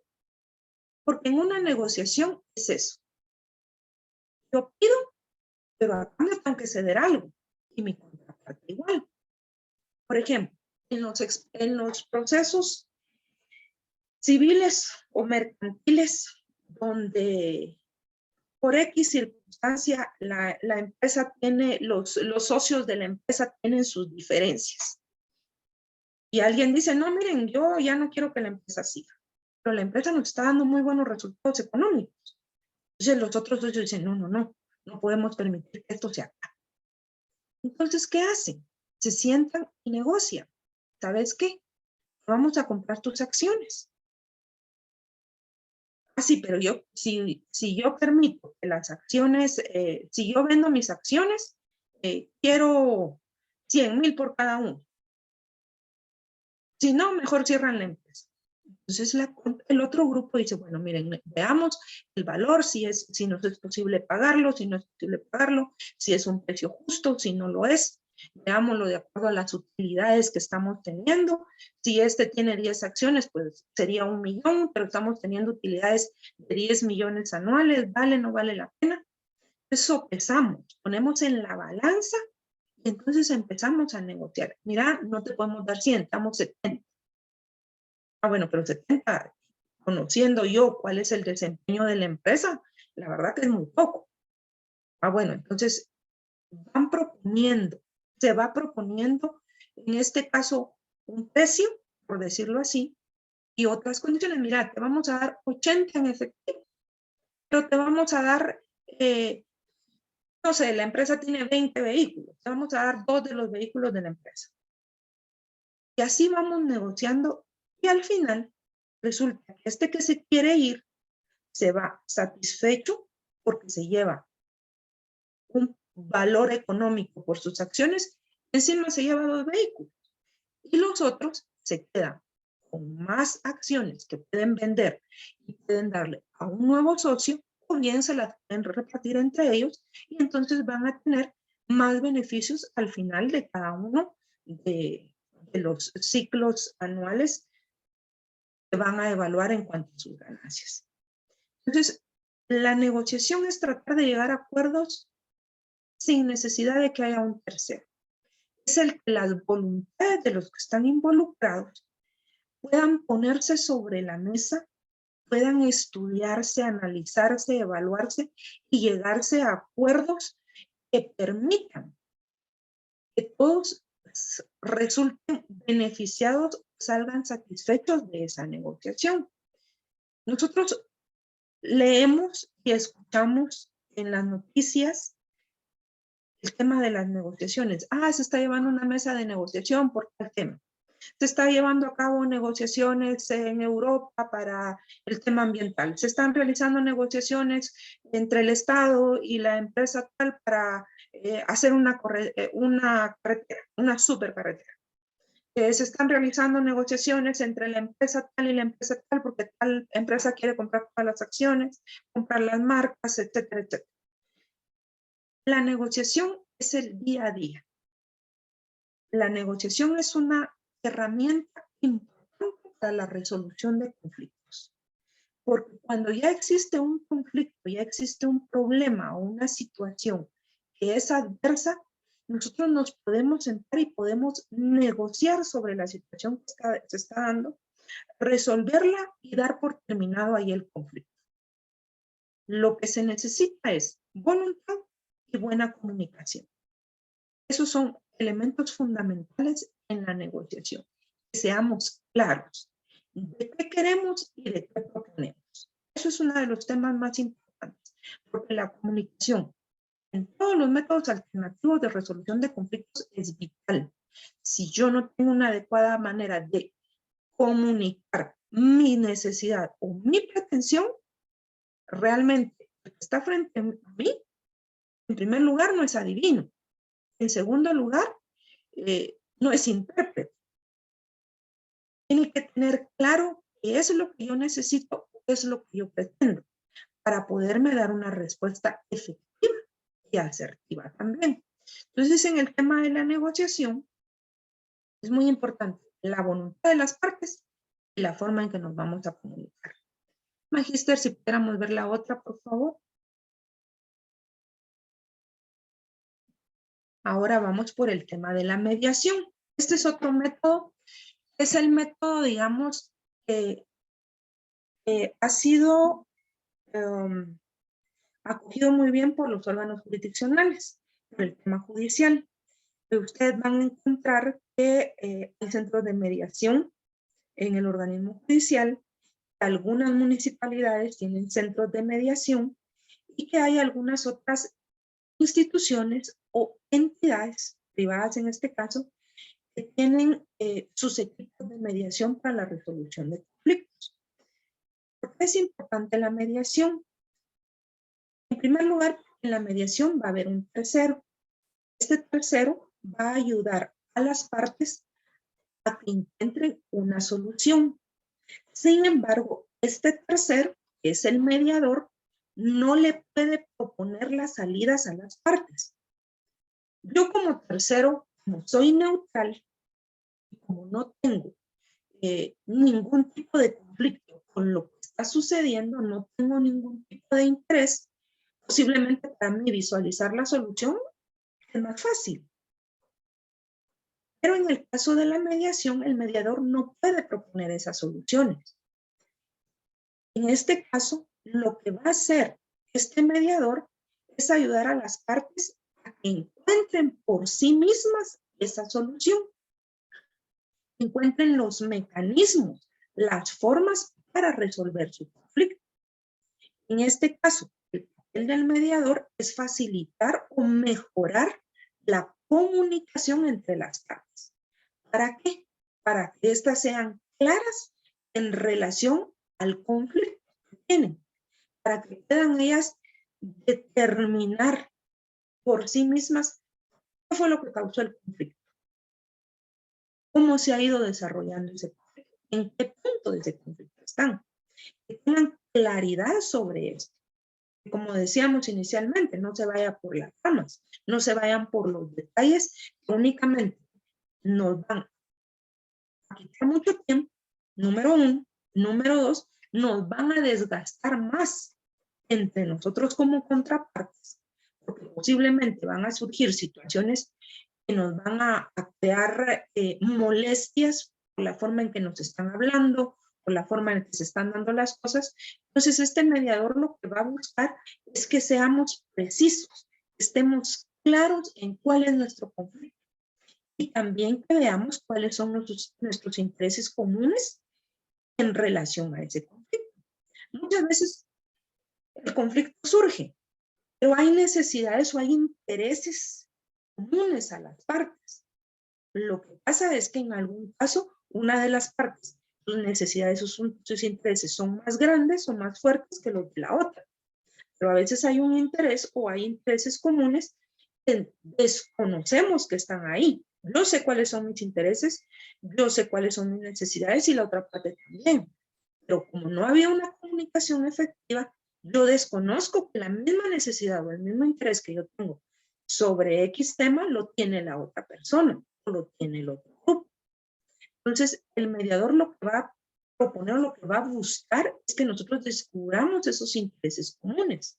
Speaker 2: Porque en una negociación es eso. yo pido, pero a cambio tengo que ceder algo. Y mi contraparte igual. Por ejemplo, en los procesos civiles o mercantiles, donde por X circunstancia la empresa tiene, los socios de la empresa tienen sus diferencias. Y alguien dice, no, miren, yo ya no quiero que la empresa siga, pero la empresa nos está dando muy buenos resultados económicos. Entonces los otros socios dicen, no podemos permitir que esto se acabe. Entonces, ¿qué hacen? Se sientan y negocian. ¿Sabes qué? Vamos a comprar tus acciones. Ah, sí, pero si yo permito que las acciones, si yo vendo mis acciones, quiero 100,000 por cada uno. Si no, mejor cierran la empresa. Entonces el otro grupo dice, bueno, miren, veamos el valor, si nos es posible pagarlo, si no es posible pagarlo, si es un precio justo, si no lo es. Veámoslo de acuerdo a las utilidades que estamos teniendo. Si este tiene 10 acciones, pues sería 1 millón, pero estamos teniendo utilidades de 10 millones anuales, ¿vale o no vale la pena? Eso pesamos, ponemos en la balanza y entonces empezamos a negociar. Mira, no te podemos dar 100, estamos 70. Ah, bueno, pero 70, conociendo yo cuál es el desempeño de la empresa, la verdad que es muy poco. Ah, bueno, entonces se va proponiendo, en este caso, un precio, por decirlo así, y otras condiciones. Mira, te vamos a dar 80 en efectivo, pero te vamos a dar, no sé, la empresa tiene 20 vehículos, te vamos a dar 2 de los vehículos de la empresa. Y así vamos negociando y al final resulta que este que se quiere ir se va satisfecho porque se lleva un valor económico por sus acciones, encima se lleva 2 vehículos. Y los otros se quedan con más acciones que pueden vender y pueden darle a un nuevo socio, o bien se las pueden repartir entre ellos y entonces van a tener más beneficios al final de cada uno de los ciclos anuales que van a evaluar en cuanto a sus ganancias. Entonces, la negociación es tratar de llegar a acuerdos sin necesidad de que haya un tercero. Es el que las voluntades de los que están involucrados puedan ponerse sobre la mesa, puedan estudiarse, analizarse, evaluarse y llegarse a acuerdos que permitan que todos resulten beneficiados, salgan satisfechos de esa negociación. Nosotros leemos y escuchamos en las noticias el tema de las negociaciones. Se está llevando una mesa de negociación por tal tema. Se está llevando a cabo negociaciones en Europa para el tema ambiental. Se están realizando negociaciones entre el Estado y la empresa tal para hacer una carretera, una supercarretera. Se están realizando negociaciones entre la empresa tal y la empresa tal porque tal empresa quiere comprar todas las acciones, comprar las marcas, etcétera, etcétera. La negociación es el día a día. La negociación es una herramienta importante para la resolución de conflictos. Porque cuando ya existe un conflicto, ya existe un problema o una situación que es adversa, nosotros nos podemos sentar y podemos negociar sobre la situación que se está dando, resolverla y dar por terminado ahí el conflicto. Lo que se necesita es voluntad y buena comunicación. Esos son elementos fundamentales en la negociación. Que seamos claros de qué queremos y de qué proponemos. Eso es uno de los temas más importantes, porque la comunicación en todos los métodos alternativos de resolución de conflictos es vital. Si yo no tengo una adecuada manera de comunicar mi necesidad o mi pretensión, realmente el que está frente a mí, en primer lugar, no es adivino. En segundo lugar, no es intérprete. Tiene que tener claro qué es lo que yo necesito, qué es lo que yo pretendo, para poderme dar una respuesta efectiva y asertiva también. Entonces, en el tema de la negociación, es muy importante la voluntad de las partes y la forma en que nos vamos a comunicar. Magíster, si pudiéramos ver la otra, por favor. Ahora vamos por el tema de la mediación. Este es otro método, es el método, digamos, que ha sido acogido muy bien por los órganos jurisdiccionales, por el tema judicial. Ustedes van a encontrar que hay centros de mediación en el organismo judicial, algunas municipalidades tienen centros de mediación y que hay algunas otras instituciones o entidades privadas en este caso que tienen sus equipos de mediación para la resolución de conflictos. ¿Por qué es importante la mediación? En primer lugar, en la mediación va a haber un tercero. Este tercero va a ayudar a las partes a que encuentren una solución. Sin embargo, este tercero, que es el mediador, no le puede proponer las salidas a las partes. Yo como tercero, como soy neutral, y como no tengo ningún tipo de conflicto con lo que está sucediendo, no tengo ningún tipo de interés, posiblemente para mí visualizar la solución es más fácil. Pero en el caso de la mediación, el mediador no puede proponer esas soluciones. En este caso, lo que va a hacer este mediador es ayudar a las partes a que encuentren por sí mismas esa solución. Encuentren los mecanismos, las formas para resolver su conflicto. En este caso, el papel del mediador es facilitar o mejorar la comunicación entre las partes. ¿Para qué? Para que éstas sean claras en relación al conflicto que tienen, para que puedan ellas determinar por sí mismas qué fue lo que causó el conflicto, cómo se ha ido desarrollando ese conflicto, en qué punto de ese conflicto están, que tengan claridad sobre esto. Como decíamos inicialmente, no se vaya por las ramas, no se vayan por los detalles que únicamente nos van a quitar mucho tiempo, número uno. Número dos, nos van a desgastar más entre nosotros como contrapartes, porque posiblemente van a surgir situaciones que nos van a crear molestias por la forma en que nos están hablando, por la forma en que se están dando las cosas. Entonces, este mediador lo que va a buscar es que seamos precisos, que estemos claros en cuál es nuestro conflicto y también que veamos cuáles son nuestros intereses comunes en relación a ese conflicto. Muchas veces el conflicto surge, pero hay necesidades o hay intereses comunes a las partes. Lo que pasa es que en algún caso, una de las partes, sus necesidades, sus intereses son más grandes o más fuertes que los de la otra. Pero a veces hay un interés o hay intereses comunes que desconocemos que están ahí. Yo sé cuáles son mis intereses, yo sé cuáles son mis necesidades y la otra parte también. Pero como no había una comunicación efectiva, yo desconozco que la misma necesidad o el mismo interés que yo tengo sobre X tema lo tiene la otra persona o lo tiene el otro grupo. Entonces, el mediador lo que va a proponer, lo que va a buscar es que nosotros descubramos esos intereses comunes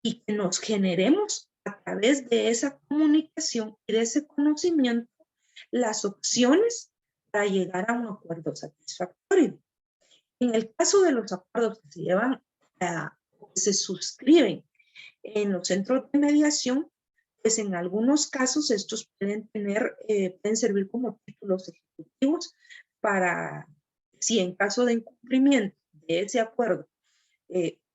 Speaker 2: y que nos generemos a través de esa comunicación y de ese conocimiento las opciones para llegar a un acuerdo satisfactorio. En el caso de los acuerdos que se llevan que se suscriben en los centros de mediación, pues en algunos casos estos pueden servir como títulos ejecutivos para, si en caso de incumplimiento de ese acuerdo,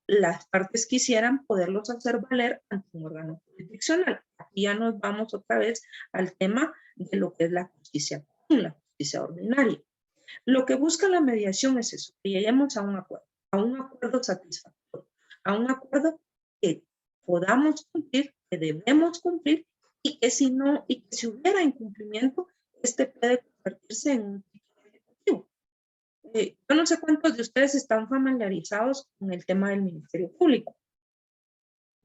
Speaker 2: las partes quisieran poderlos hacer valer ante un órgano jurisdiccional. Aquí ya nos vamos otra vez al tema de lo que es la justicia común, la justicia ordinaria. Lo que busca la mediación es eso, que lleguemos a un acuerdo satisfactorio, a un acuerdo que podamos cumplir, que debemos cumplir y que si no, y que si hubiera incumplimiento, este puede convertirse en un título ejecutivo. Yo no sé cuántos de ustedes están familiarizados con el tema del Ministerio Público.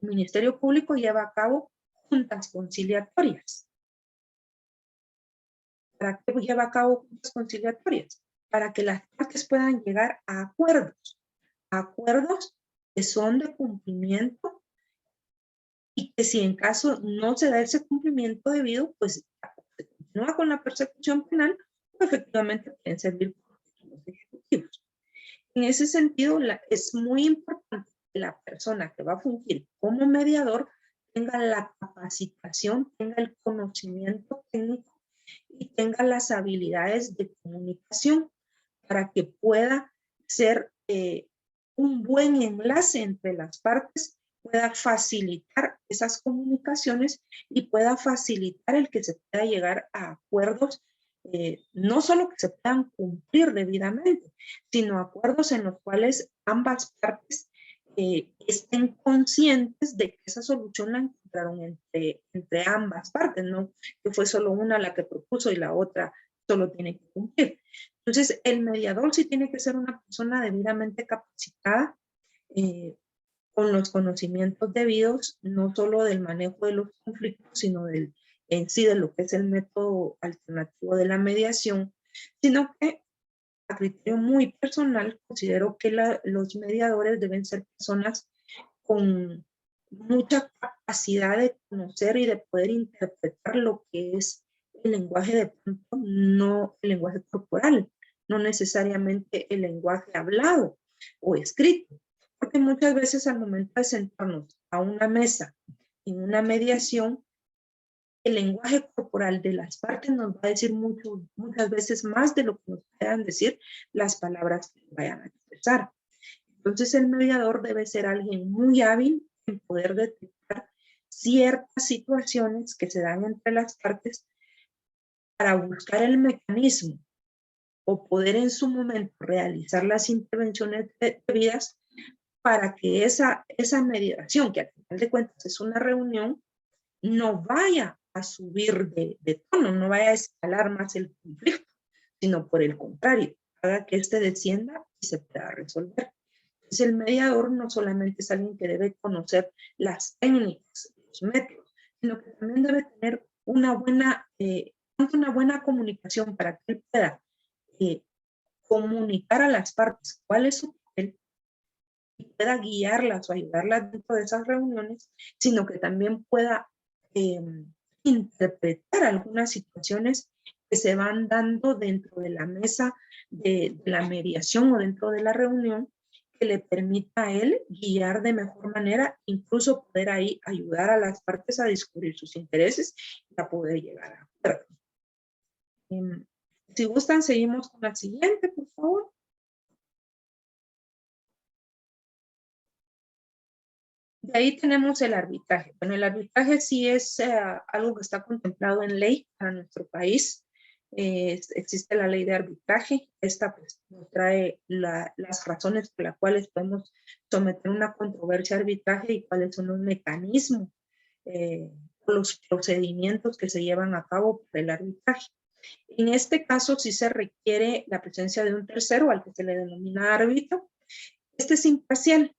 Speaker 2: El Ministerio Público lleva a cabo juntas conciliatorias. ¿Para qué lleva a cabo juntas conciliatorias? Para que las partes puedan llegar a acuerdos que son de cumplimiento y que si en caso no se da ese cumplimiento debido, pues se continúa con la persecución penal o efectivamente pueden servir como títulos ejecutivos. En ese sentido, es muy importante que la persona que va a fungir como mediador tenga la capacitación, tenga el conocimiento técnico y tenga las habilidades de comunicación para que pueda ser un buen enlace entre las partes, pueda facilitar esas comunicaciones y pueda facilitar el que se pueda llegar a acuerdos, no solo que se puedan cumplir debidamente, sino acuerdos en los cuales ambas partes estén conscientes de que esa solución la encontraron entre ambas partes, no que fue solo una la que propuso y la otra solo tiene que cumplir. Entonces, el mediador sí tiene que ser una persona debidamente capacitada, con los conocimientos debidos, no solo del manejo de los conflictos, sino en sí de lo que es el método alternativo de la mediación, sino que a criterio muy personal considero que los mediadores deben ser personas con mucha capacidad de conocer y de poder interpretar lo que es el lenguaje de pronto, no el lenguaje corporal, no necesariamente el lenguaje hablado o escrito, porque muchas veces al momento de sentarnos a una mesa en una mediación, el lenguaje corporal de las partes nos va a decir muchas veces más de lo que nos puedan decir las palabras que vayan a expresar. Entonces el mediador debe ser alguien muy hábil en poder detectar ciertas situaciones que se dan entre las partes para buscar el mecanismo o poder en su momento realizar las intervenciones debidas para que esa mediación, que al final de cuentas es una reunión, no vaya a subir de tono, no vaya a escalar más el conflicto, sino por el contrario, haga que este descienda y se pueda resolver. Entonces, el mediador no solamente es alguien que debe conocer las técnicas, los métodos, sino que también debe tener una buena comunicación para que él pueda comunicar a las partes cuál es su papel y pueda guiarlas o ayudarlas dentro de esas reuniones, sino que también pueda interpretar algunas situaciones que se van dando dentro de la mesa de la mediación o dentro de la reunión, que le permita a él guiar de mejor manera, incluso poder ahí ayudar a las partes a descubrir sus intereses y a poder llegar a acuerdos. Si gustan, seguimos con la siguiente, por favor. De ahí tenemos el arbitraje. Bueno, el arbitraje sí es algo que está contemplado en ley para nuestro país. Existe la ley de arbitraje. Esta pues, nos trae las razones por las cuales podemos someter una controversia a arbitraje y cuáles son los mecanismos, los procedimientos que se llevan a cabo por el arbitraje. En este caso sí se requiere la presencia de un tercero al que se le denomina árbitro. Este es imparcial.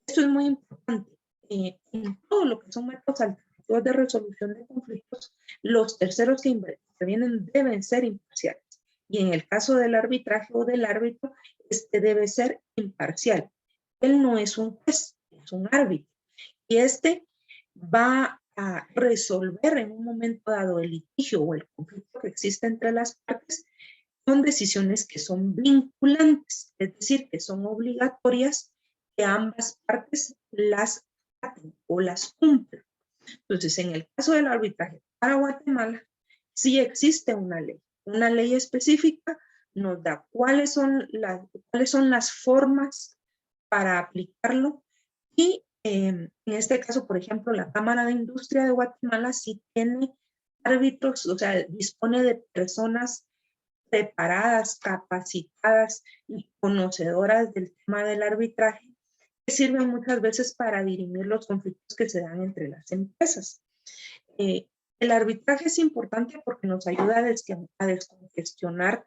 Speaker 2: Esto es muy importante. En todo lo que son métodos alternativos de resolución de conflictos, los terceros que intervienen deben ser imparciales. Y en el caso del arbitraje o del árbitro, este debe ser imparcial. Él no es un juez, es un árbitro. Y este va a resolver en un momento dado el litigio o el conflicto que existe entre las partes con decisiones que son vinculantes, es decir, que son obligatorias, que ambas partes las acaten o las cumplan. Entonces, en el caso del arbitraje para Guatemala, sí existe una ley específica, nos da cuáles son las formas para aplicarlo y en este caso, por ejemplo, la Cámara de Industria de Guatemala sí tiene árbitros, o sea, dispone de personas preparadas, capacitadas y conocedoras del tema del arbitraje, que sirven muchas veces para dirimir los conflictos que se dan entre las empresas. El arbitraje es importante porque nos ayuda a descongestionar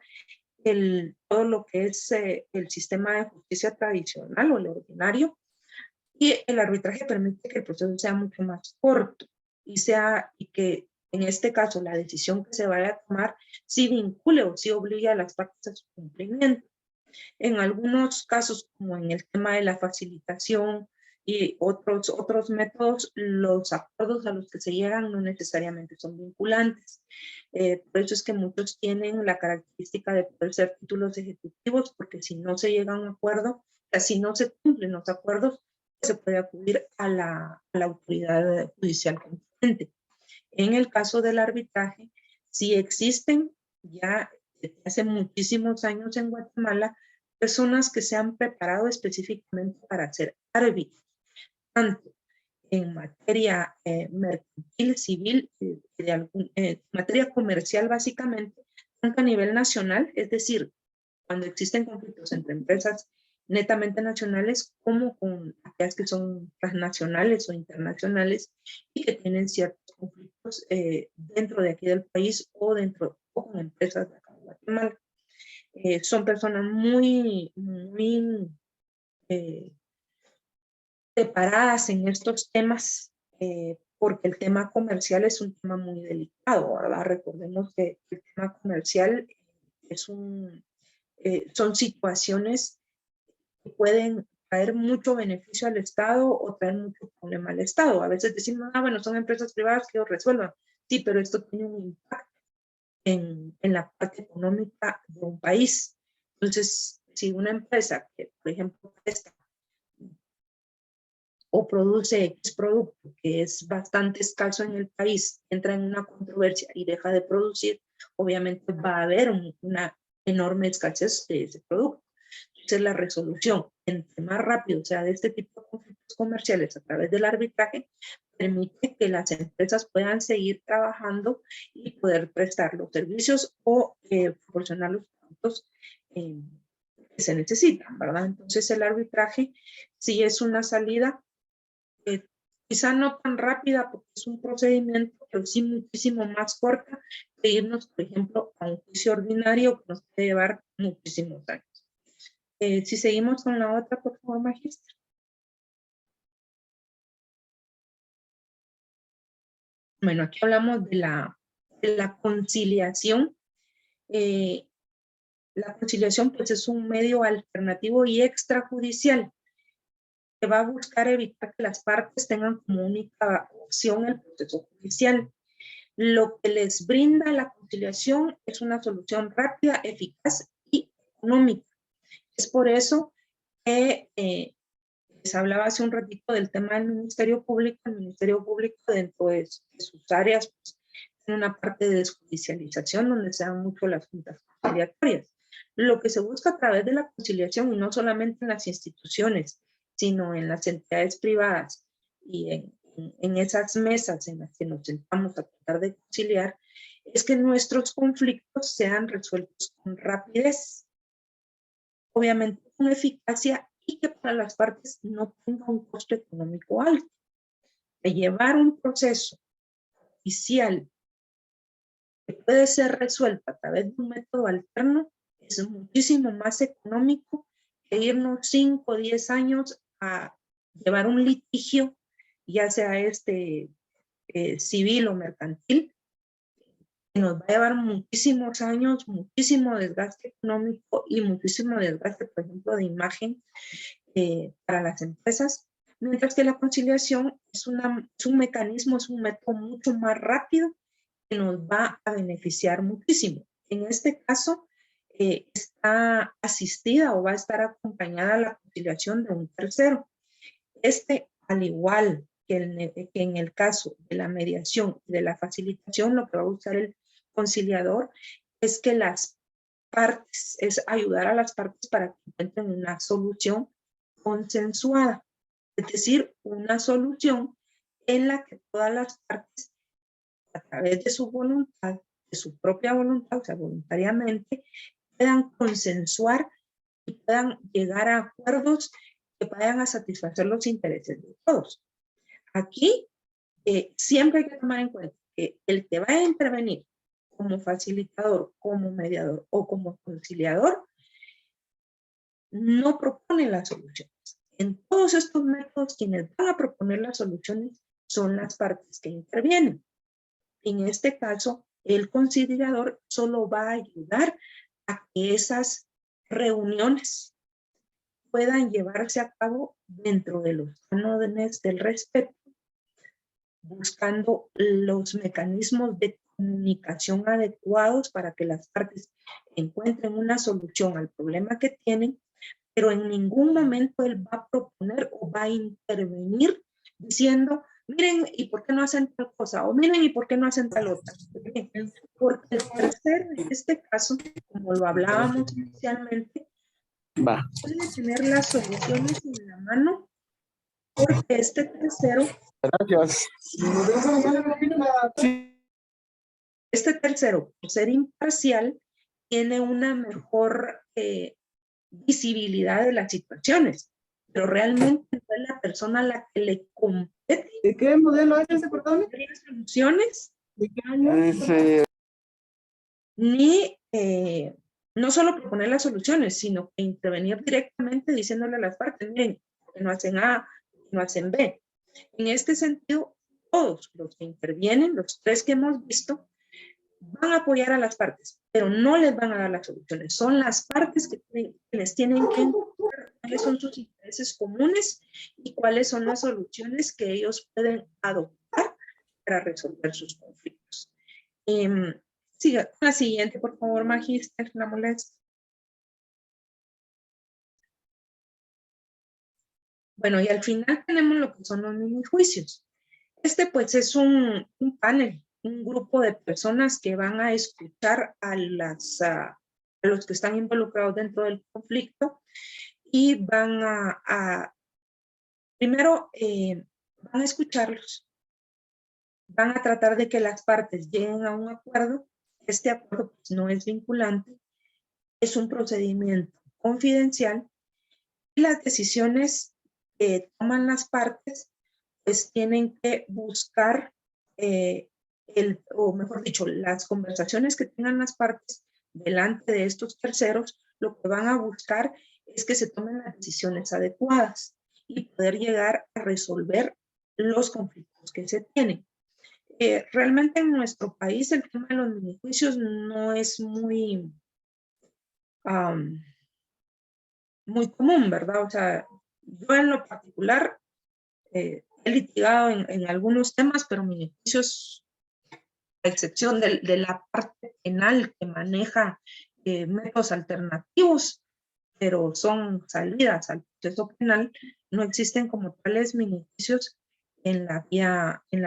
Speaker 2: todo lo que es el sistema de justicia tradicional o el ordinario, y el arbitraje permite que el proceso sea mucho más corto y que en este caso la decisión que se vaya a tomar sí vincule o sí obligue a las partes a su cumplimiento. En algunos casos, como en el tema de la facilitación y otros métodos, los acuerdos a los que se llegan no necesariamente son vinculantes. Por eso es que muchos tienen la característica de poder ser títulos ejecutivos, porque si no se llega a un acuerdo, o sea, si no se cumplen los acuerdos, se puede acudir a la autoridad judicial competente. En el caso del arbitraje, sí existen ya desde hace muchísimos años en Guatemala personas que se han preparado específicamente para ser árbitros, tanto en materia mercantil, civil, materia comercial básicamente, tanto a nivel nacional, es decir, cuando existen conflictos entre empresas netamente nacionales como con aquellas que son transnacionales o internacionales y que tienen ciertos conflictos dentro de aquí del país o con empresas de acá de Guatemala. Son personas muy preparadas en estos temas porque el tema comercial es un tema muy delicado, ¿verdad? Recordemos que el tema comercial son situaciones que pueden traer mucho beneficio al Estado o traer mucho problema al Estado. A veces decimos, bueno, son empresas privadas que lo resuelvan. Sí, pero esto tiene un impacto en la parte económica de un país. Entonces, si una empresa que, por ejemplo, presta o produce X producto que es bastante escaso en el país, entra en una controversia y deja de producir, obviamente va a haber una enorme escasez de ese producto. Entonces la resolución, entre más rápido sea de este tipo de conflictos comerciales a través del arbitraje, permite que las empresas puedan seguir trabajando y poder prestar los servicios o proporcionar los productos que se necesitan, ¿verdad? Entonces el arbitraje sí es una salida quizá no tan rápida porque es un procedimiento, pero sí muchísimo más corta que irnos, por ejemplo, a un juicio ordinario que nos puede llevar muchísimos años. Si seguimos con la otra, por favor, magistra. Bueno, aquí hablamos de la conciliación. La conciliación, pues, es un medio alternativo y extrajudicial que va a buscar evitar que las partes tengan como única opción el proceso judicial. Lo que les brinda la conciliación es una solución rápida, eficaz y económica. Es por eso que les hablaba hace un ratito del tema del Ministerio Público. El Ministerio Público, dentro de sus áreas, pues, tiene una parte de desjudicialización donde se dan mucho las juntas conciliatorias. Lo que se busca a través de la conciliación, y no solamente en las instituciones, sino en las entidades privadas y en esas mesas en las que nos sentamos a tratar de conciliar, es que nuestros conflictos sean resueltos con rapidez, obviamente con eficacia, y que para las partes no tenga un costo económico alto. De llevar un proceso judicial que puede ser resuelto a través de un método alterno es muchísimo más económico que irnos 5 o 10 años a llevar un litigio, ya sea civil o mercantil, que nos va a llevar muchísimos años, muchísimo desgaste económico y muchísimo desgaste, por ejemplo, de imagen para las empresas, mientras que la conciliación es un mecanismo, es un método mucho más rápido que nos va a beneficiar muchísimo. En este caso, está asistida o va a estar acompañada la conciliación de un tercero. Al igual que en el caso de la mediación y de la facilitación, lo que va a buscar el conciliador es que es ayudar a las partes para que encuentren una solución consensuada, es decir, una solución en la que todas las partes, a través de su voluntad, de su propia voluntad, o sea, voluntariamente, puedan consensuar y puedan llegar a acuerdos que vayan a satisfacer los intereses de todos. Aquí siempre hay que tomar en cuenta que el que vaya a intervenir como facilitador, como mediador o como conciliador, no propone las soluciones. En todos estos métodos, quienes van a proponer las soluciones son las partes que intervienen. En este caso, el conciliador solo va a ayudar a que esas reuniones puedan llevarse a cabo dentro de los cánones del respeto, buscando los mecanismos de comunicación adecuados para que las partes encuentren una solución al problema que tienen, pero en ningún momento él va a proponer o va a intervenir diciendo, miren, ¿y por qué no hacen tal cosa? O miren, ¿y por qué no hacen tal otra? Porque el tercero, en este caso, como lo hablábamos inicialmente, puede tener las soluciones en la mano, porque este tercero, por ser imparcial, tiene una mejor visibilidad de las situaciones, pero realmente no es la persona a la que le compete.
Speaker 5: ¿De qué modelo es ese, perdón?
Speaker 2: Soluciones,
Speaker 5: ¿De qué año?
Speaker 2: ni no solo proponer las soluciones, sino que intervenir directamente diciéndole a las partes, miren, que no hacen A, que no hacen B. En este sentido, todos los que intervienen, los tres que hemos visto, van a apoyar a las partes, pero no les van a dar las soluciones. Son las partes que les tienen que encontrar cuáles son sus intereses comunes y cuáles son las soluciones que ellos pueden adoptar para resolver sus conflictos. Siga, la siguiente, por favor, Magíster, la molesta. Bueno, y al final tenemos lo que son los mini juicios. Pues es un panel, un grupo de personas que van a escuchar a los que están involucrados dentro del conflicto y van primero, van a escucharlos, van a tratar de que las partes lleguen a un acuerdo. Este acuerdo pues, no es vinculante, es un procedimiento confidencial y las decisiones que toman las partes pues tienen que buscar o mejor dicho, las conversaciones que tengan las partes delante de estos terceros, lo que van a buscar es que se tomen las decisiones adecuadas y poder llegar a resolver los conflictos que se tienen. Realmente en nuestro país el tema de los minijuicios no es muy común, ¿verdad? O sea, yo en lo particular he litigado en algunos temas, pero minijuicios, a excepción de la parte penal que maneja métodos alternativos, pero son salidas al proceso penal, no existen como tales minijuicios en la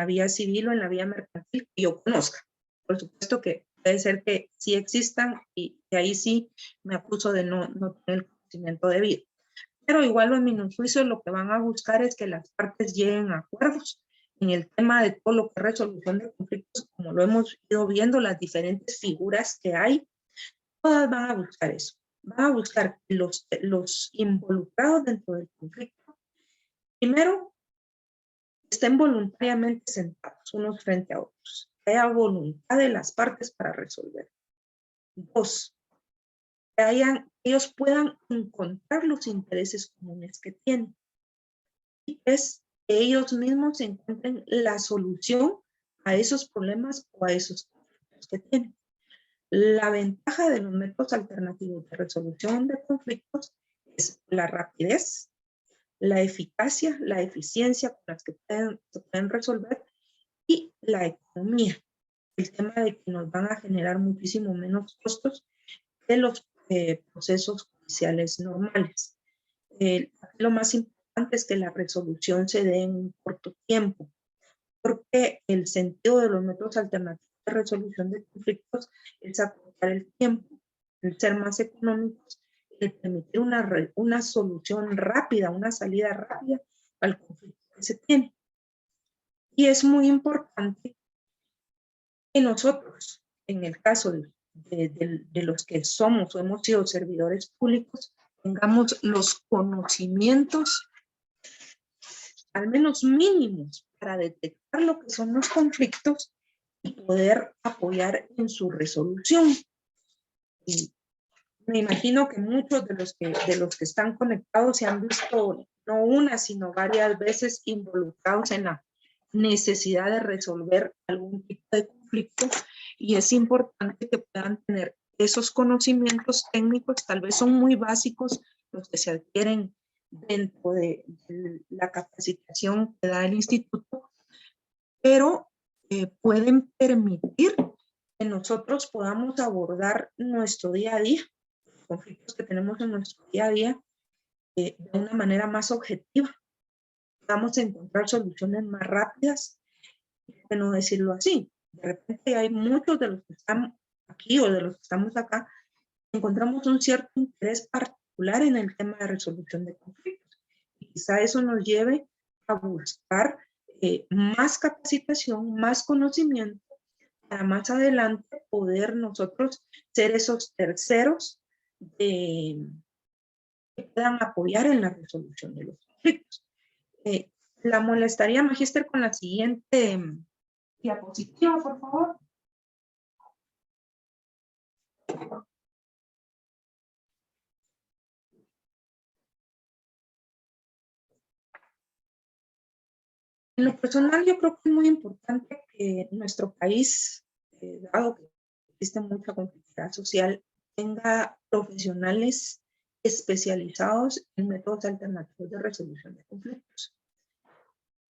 Speaker 2: vía civil o en la vía mercantil que yo conozca. Por supuesto que puede ser que sí existan y ahí sí me acuso de no tener el conocimiento debido. Pero igual los minijuicios lo que van a buscar es que las partes lleguen a acuerdos en el tema de todo lo que es resolución de conflictos, como lo hemos ido viendo, las diferentes figuras que hay, todas van a buscar eso. Van a buscar que los involucrados dentro del conflicto, primero, estén voluntariamente sentados unos frente a otros, que haya voluntad de las partes para resolver. Dos, que ellos puedan encontrar los intereses comunes que tienen. Y tres, que ellos mismos encuentren la solución a esos problemas o a esos conflictos que tienen. La ventaja de los métodos alternativos de resolución de conflictos es la rapidez, la eficacia, la eficiencia con las que se pueden resolver y la economía. El tema de que nos van a generar muchísimo menos costos de los procesos judiciales normales. Lo más importante es que la resolución se dé en un corto tiempo, porque el sentido de los métodos alternativos de resolución de conflictos es acortar el tiempo, el ser más económicos, el permitir una solución rápida, una salida rápida al conflicto que se tiene. Y es muy importante que nosotros, en el caso de los que somos o hemos sido servidores públicos, tengamos los conocimientos al menos mínimos para detectar lo que son los conflictos y poder apoyar en su resolución. Y me imagino que muchos de los que están conectados se han visto no una, sino varias veces involucrados en la necesidad de resolver algún tipo de conflicto, y es importante que puedan tener esos conocimientos técnicos, tal vez son muy básicos, los que se adquieren dentro de la capacitación que da el instituto, pero pueden permitir que nosotros podamos abordar nuestro día a día, los conflictos que tenemos en nuestro día a día, de una manera más objetiva. Vamos a encontrar soluciones más rápidas, de no decirlo así. De repente hay muchos de los que están aquí o de los que estamos acá, encontramos un cierto interés particular en el tema de resolución de conflictos. Y quizá eso nos lleve a buscar más capacitación, más conocimiento, para más adelante poder nosotros ser esos terceros que puedan apoyar en la resolución de los conflictos. ¿La molestaría, Magíster, con la siguiente diapositiva, por favor? En lo personal, yo creo que es muy importante que nuestro país, dado que existe mucha complejidad social, tenga profesionales especializados en métodos alternativos de resolución de conflictos.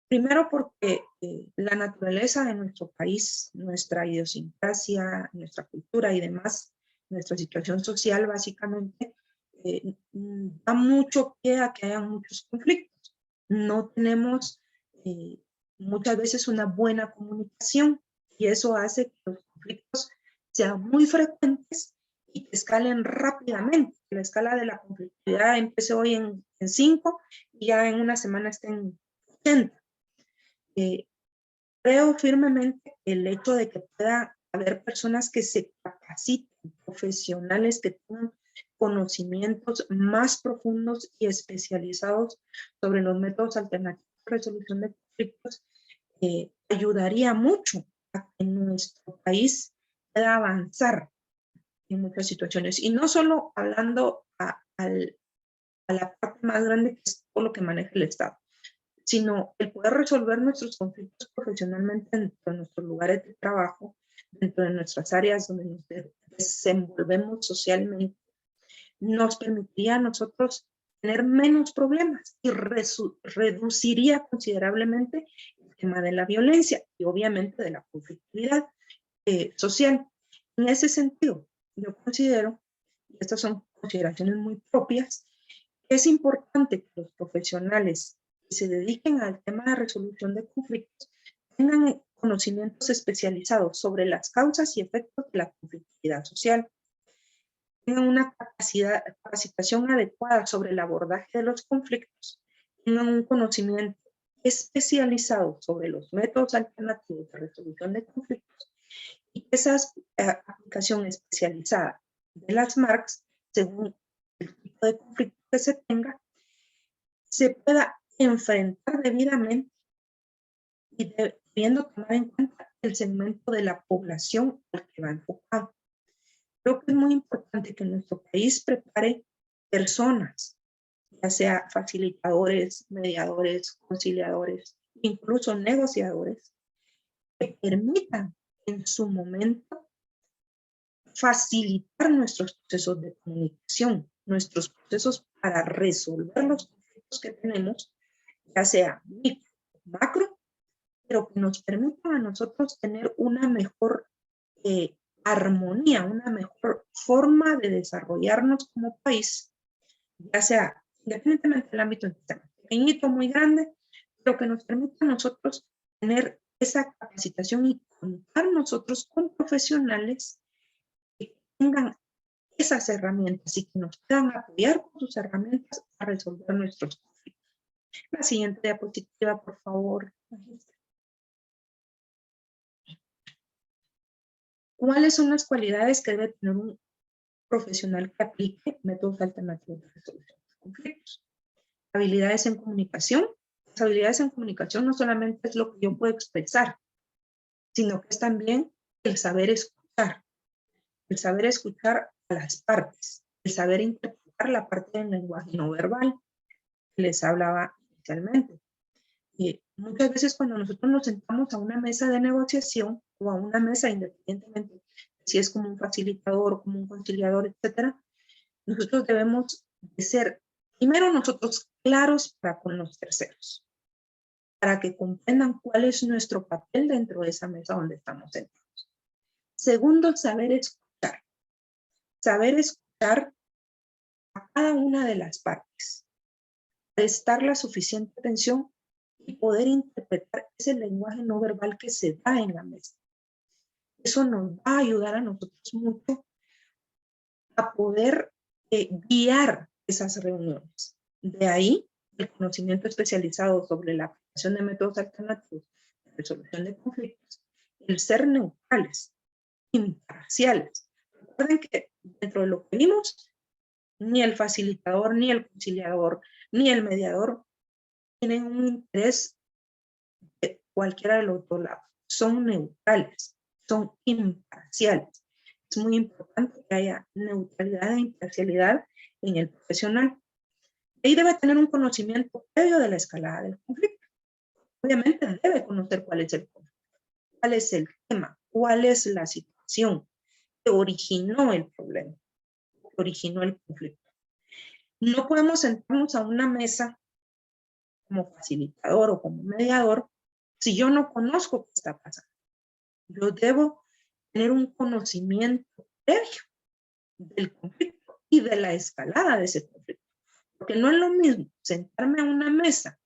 Speaker 2: Primero porque la naturaleza de nuestro país, nuestra idiosincrasia, nuestra cultura y demás, nuestra situación social básicamente, da mucho pie a que haya muchos conflictos. No tenemos muchas veces una buena comunicación y eso hace que los conflictos sean muy frecuentes y que escalen rápidamente. La escala de la conflictividad empiece hoy en 5 y ya en una semana esté en 80. Creo firmemente el hecho de que pueda haber personas que se capaciten, profesionales que tengan conocimientos más profundos y especializados sobre los métodos alternativos de resolución de conflictos, ayudaría mucho a que nuestro país pueda avanzar en muchas situaciones. Y no solo hablando a la parte más grande, que es todo lo que maneja el Estado, sino el poder resolver nuestros conflictos profesionalmente dentro de nuestros lugares de trabajo, dentro de nuestras áreas donde nos desenvolvemos socialmente, nos permitiría a nosotros tener menos problemas y reduciría considerablemente el tema de la violencia y obviamente de la conflictividad social. En ese sentido, yo considero, y estas son consideraciones muy propias, que es importante que los profesionales que se dediquen al tema de resolución de conflictos tengan conocimientos especializados sobre las causas y efectos de la conflictividad social, tengan una capacitación adecuada sobre el abordaje de los conflictos, tengan un conocimiento especializado sobre los métodos alternativos de resolución de conflictos y que esa aplicación especializada de las MARCs, según el tipo de conflicto que se tenga, se pueda enfrentar debidamente y debiendo tomar en cuenta el segmento de la población al que va enfocado. Creo que es muy importante que nuestro país prepare personas, ya sea facilitadores, mediadores, conciliadores, incluso negociadores, que permitan en su momento facilitar nuestros procesos de comunicación, nuestros procesos para resolver los conflictos que tenemos, ya sea micro o macro, pero que nos permitan a nosotros tener una mejor armonía, una mejor forma de desarrollarnos como país, ya sea independientemente del ámbito en que estemos, pequeñito, muy grande, pero que nos permita a nosotros tener esa capacitación y contar nosotros con profesionales que tengan esas herramientas y que nos puedan apoyar con sus herramientas a resolver nuestros conflictos. La siguiente diapositiva, por favor. ¿Cuáles son las cualidades que debe tener un profesional que aplique métodos alternativos de resolución de conflictos? Habilidades en comunicación. Las habilidades en comunicación no solamente es lo que yo puedo expresar, sino que es también el saber escuchar a las partes, el saber interpretar la parte del lenguaje no verbal que les hablaba inicialmente. Y muchas veces cuando nosotros nos sentamos a una mesa de negociación o a una mesa, independientemente si es como un facilitador, como un conciliador, etcétera, nosotros debemos de ser Primero, nosotros claros para con los terceros, para que comprendan cuál es nuestro papel dentro de esa mesa donde estamos sentados. Segundo, saber escuchar. Saber escuchar a cada una de las partes. Prestar la suficiente atención y poder interpretar ese lenguaje no verbal que se da en la mesa. Eso nos va a ayudar a nosotros mucho a poder guiar esas reuniones. De ahí, el conocimiento especializado sobre la aplicación de métodos alternativos de resolución de conflictos, el ser neutrales, imparciales. Recuerden que dentro de lo que vimos, ni el facilitador, ni el conciliador, ni el mediador tienen un interés de cualquiera del otro lado. Son neutrales, son imparciales. Es muy importante que haya neutralidad e imparcialidad en el profesional. Ahí debe tener un conocimiento previo de la escalada del conflicto. Obviamente debe conocer cuál es el conflicto, cuál es el tema, cuál es la situación que originó el problema, que originó el conflicto. No podemos sentarnos a una mesa como facilitador o como mediador si yo no conozco qué está pasando. Yo debo tener un conocimiento previo del conflicto y de la escalada de ese conflicto. Porque no es lo mismo sentarme a una mesa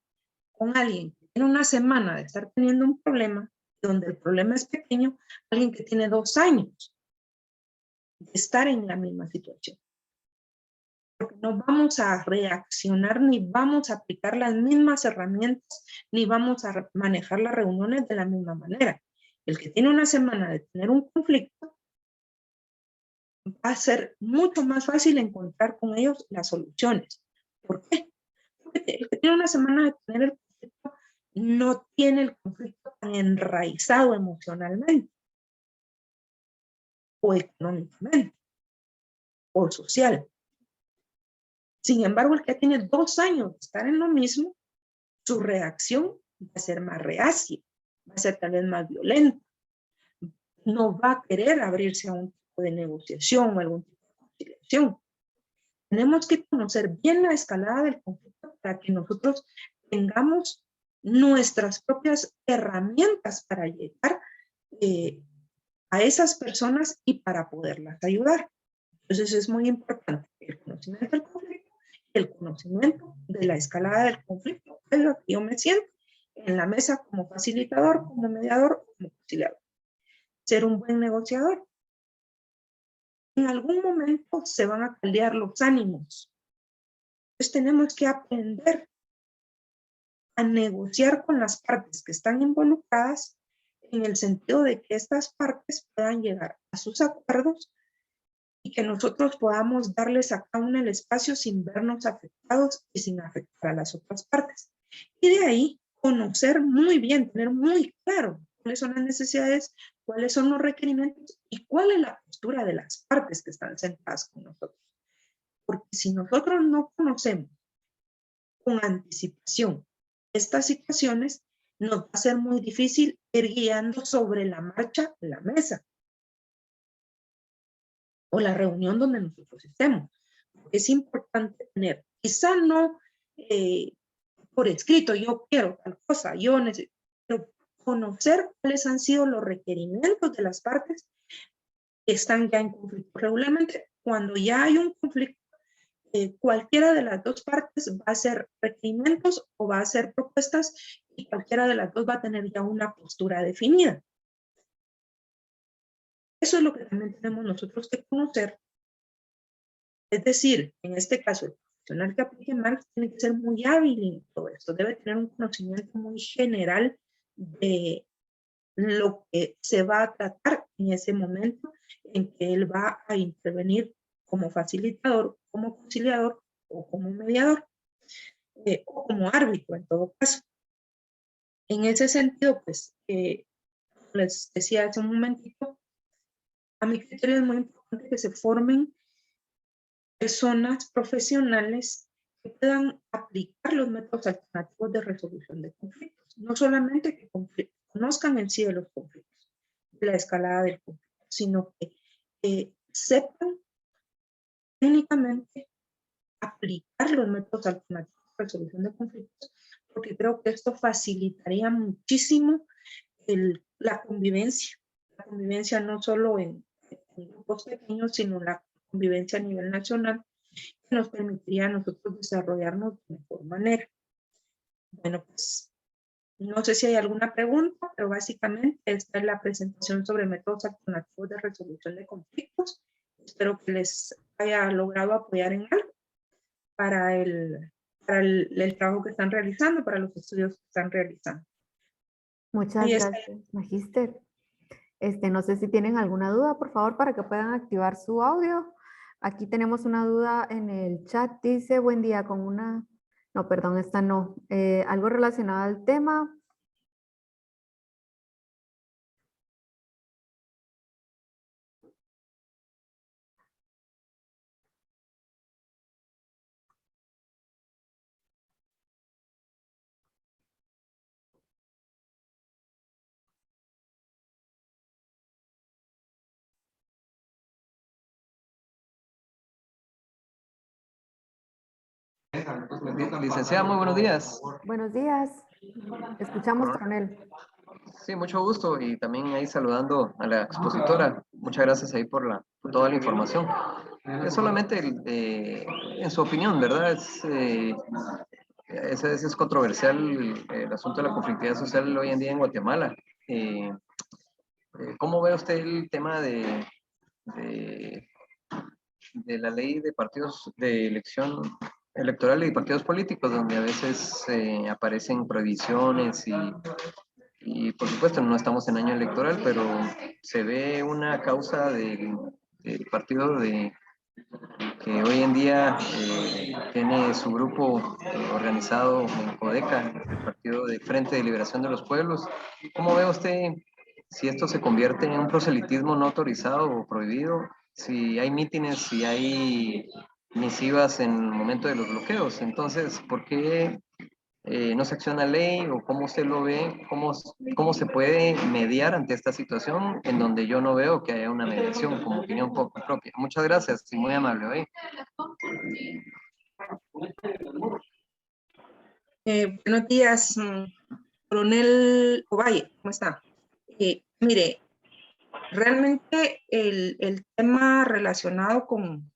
Speaker 2: con alguien que tiene una semana de estar teniendo un problema, donde el problema es pequeño, alguien que tiene 2 años de estar en la misma situación. Porque no vamos a reaccionar ni vamos a aplicar las mismas herramientas, ni vamos a manejar las reuniones de la misma manera. El que tiene una semana de tener un conflicto, va a ser mucho más fácil encontrar con ellos las soluciones. ¿Por qué? Porque el que tiene una semana de tener el conflicto no tiene el conflicto tan enraizado emocionalmente, o económicamente, o social. Sin embargo, el que tiene 2 años de estar en lo mismo, su reacción va a ser más reacia, va a ser tal vez más violenta. No va a querer abrirse a un tipo de negociación o algún tipo de conciliación. Tenemos que conocer bien la escalada del conflicto para que nosotros tengamos nuestras propias herramientas para llegar a esas personas y para poderlas ayudar. Entonces es muy importante el conocimiento del conflicto, el conocimiento de la escalada del conflicto, es lo que yo me siento en la mesa como facilitador, como mediador, como conciliador. Ser un buen negociador. En algún momento se van a caldear los ánimos. Entonces tenemos que aprender a negociar con las partes que están involucradas en el sentido de que estas partes puedan llegar a sus acuerdos y que nosotros podamos darles a cada una el espacio sin vernos afectados y sin afectar a las otras partes. Y de ahí conocer muy bien, tener muy claro cuáles son las necesidades, cuáles son los requerimientos y cuál es la postura de las partes que están sentadas con nosotros. Porque si nosotros no conocemos con anticipación estas situaciones, nos va a ser muy difícil ir guiando sobre la marcha la mesa o la reunión donde nosotros estemos. Es importante tener, quizá no por escrito, yo quiero tal cosa, yo necesito, pero conocer cuáles han sido los requerimientos de las partes que están ya en conflicto. Regularmente, cuando ya hay un conflicto, cualquiera de las dos partes va a hacer requerimientos o va a hacer propuestas y cualquiera de las dos va a tener ya una postura definida. Eso es lo que también tenemos nosotros que conocer. Es decir, en este caso, el profesional que aplique Marx tiene que ser muy hábil en todo esto. Debe tener un conocimiento muy general de lo que se va a tratar en ese momento en que él va a intervenir como facilitador, como conciliador o como mediador o como árbitro en todo caso. En ese sentido, pues, les decía hace un momentito, a mi criterio es muy importante que se formen personas profesionales que puedan aplicar los métodos alternativos de resolución de conflictos. No solamente que conozcan en sí de los conflictos, de la escalada del conflicto, sino que sepan técnicamente aplicar los métodos alternativos de resolución de conflictos, porque creo que esto facilitaría muchísimo la convivencia no solo en grupos pequeños, sino la convivencia a nivel nacional, que nos permitiría a nosotros desarrollarnos de mejor manera. Bueno, pues no sé si hay alguna pregunta, pero básicamente esta es la presentación sobre métodos alternativos de resolución de conflictos. Espero que les haya logrado apoyar en algo para el trabajo que están realizando, para los estudios que están realizando.
Speaker 1: Muchas gracias, Magíster. No sé si tienen alguna duda, por favor, para que puedan activar su audio. Aquí tenemos una duda en el chat. Dice, buen día, con una... No, perdón, esta no. Algo relacionado al tema.
Speaker 6: Licenciada, muy buenos días.
Speaker 1: Buenos días. Escuchamos, coronel.
Speaker 6: Sí, mucho gusto y también ahí saludando a la expositora. Muchas gracias ahí por toda la información. Es solamente en su opinión, ¿verdad? Es controversial el asunto de la conflictividad social hoy en día en Guatemala. ¿Cómo ve usted el tema de la ley de partidos de elección electoral y partidos políticos, donde a veces aparecen prohibiciones y por supuesto no estamos en año electoral, pero se ve una causa del partido que hoy en día tiene su grupo organizado en CODECA, el Partido de Frente de Liberación de los Pueblos. ¿Cómo ve usted si esto se convierte en un proselitismo no autorizado o prohibido? Si hay mítines, si hay misivas en el momento de los bloqueos. Entonces, ¿por qué no se acciona ley o cómo usted lo ve? ¿Cómo se puede mediar ante esta situación en donde yo no veo que haya una mediación como opinión propia? Muchas gracias y muy amable hoy.
Speaker 2: Buenos días, coronel Ovalle, ¿cómo está? Mire, realmente el tema relacionado con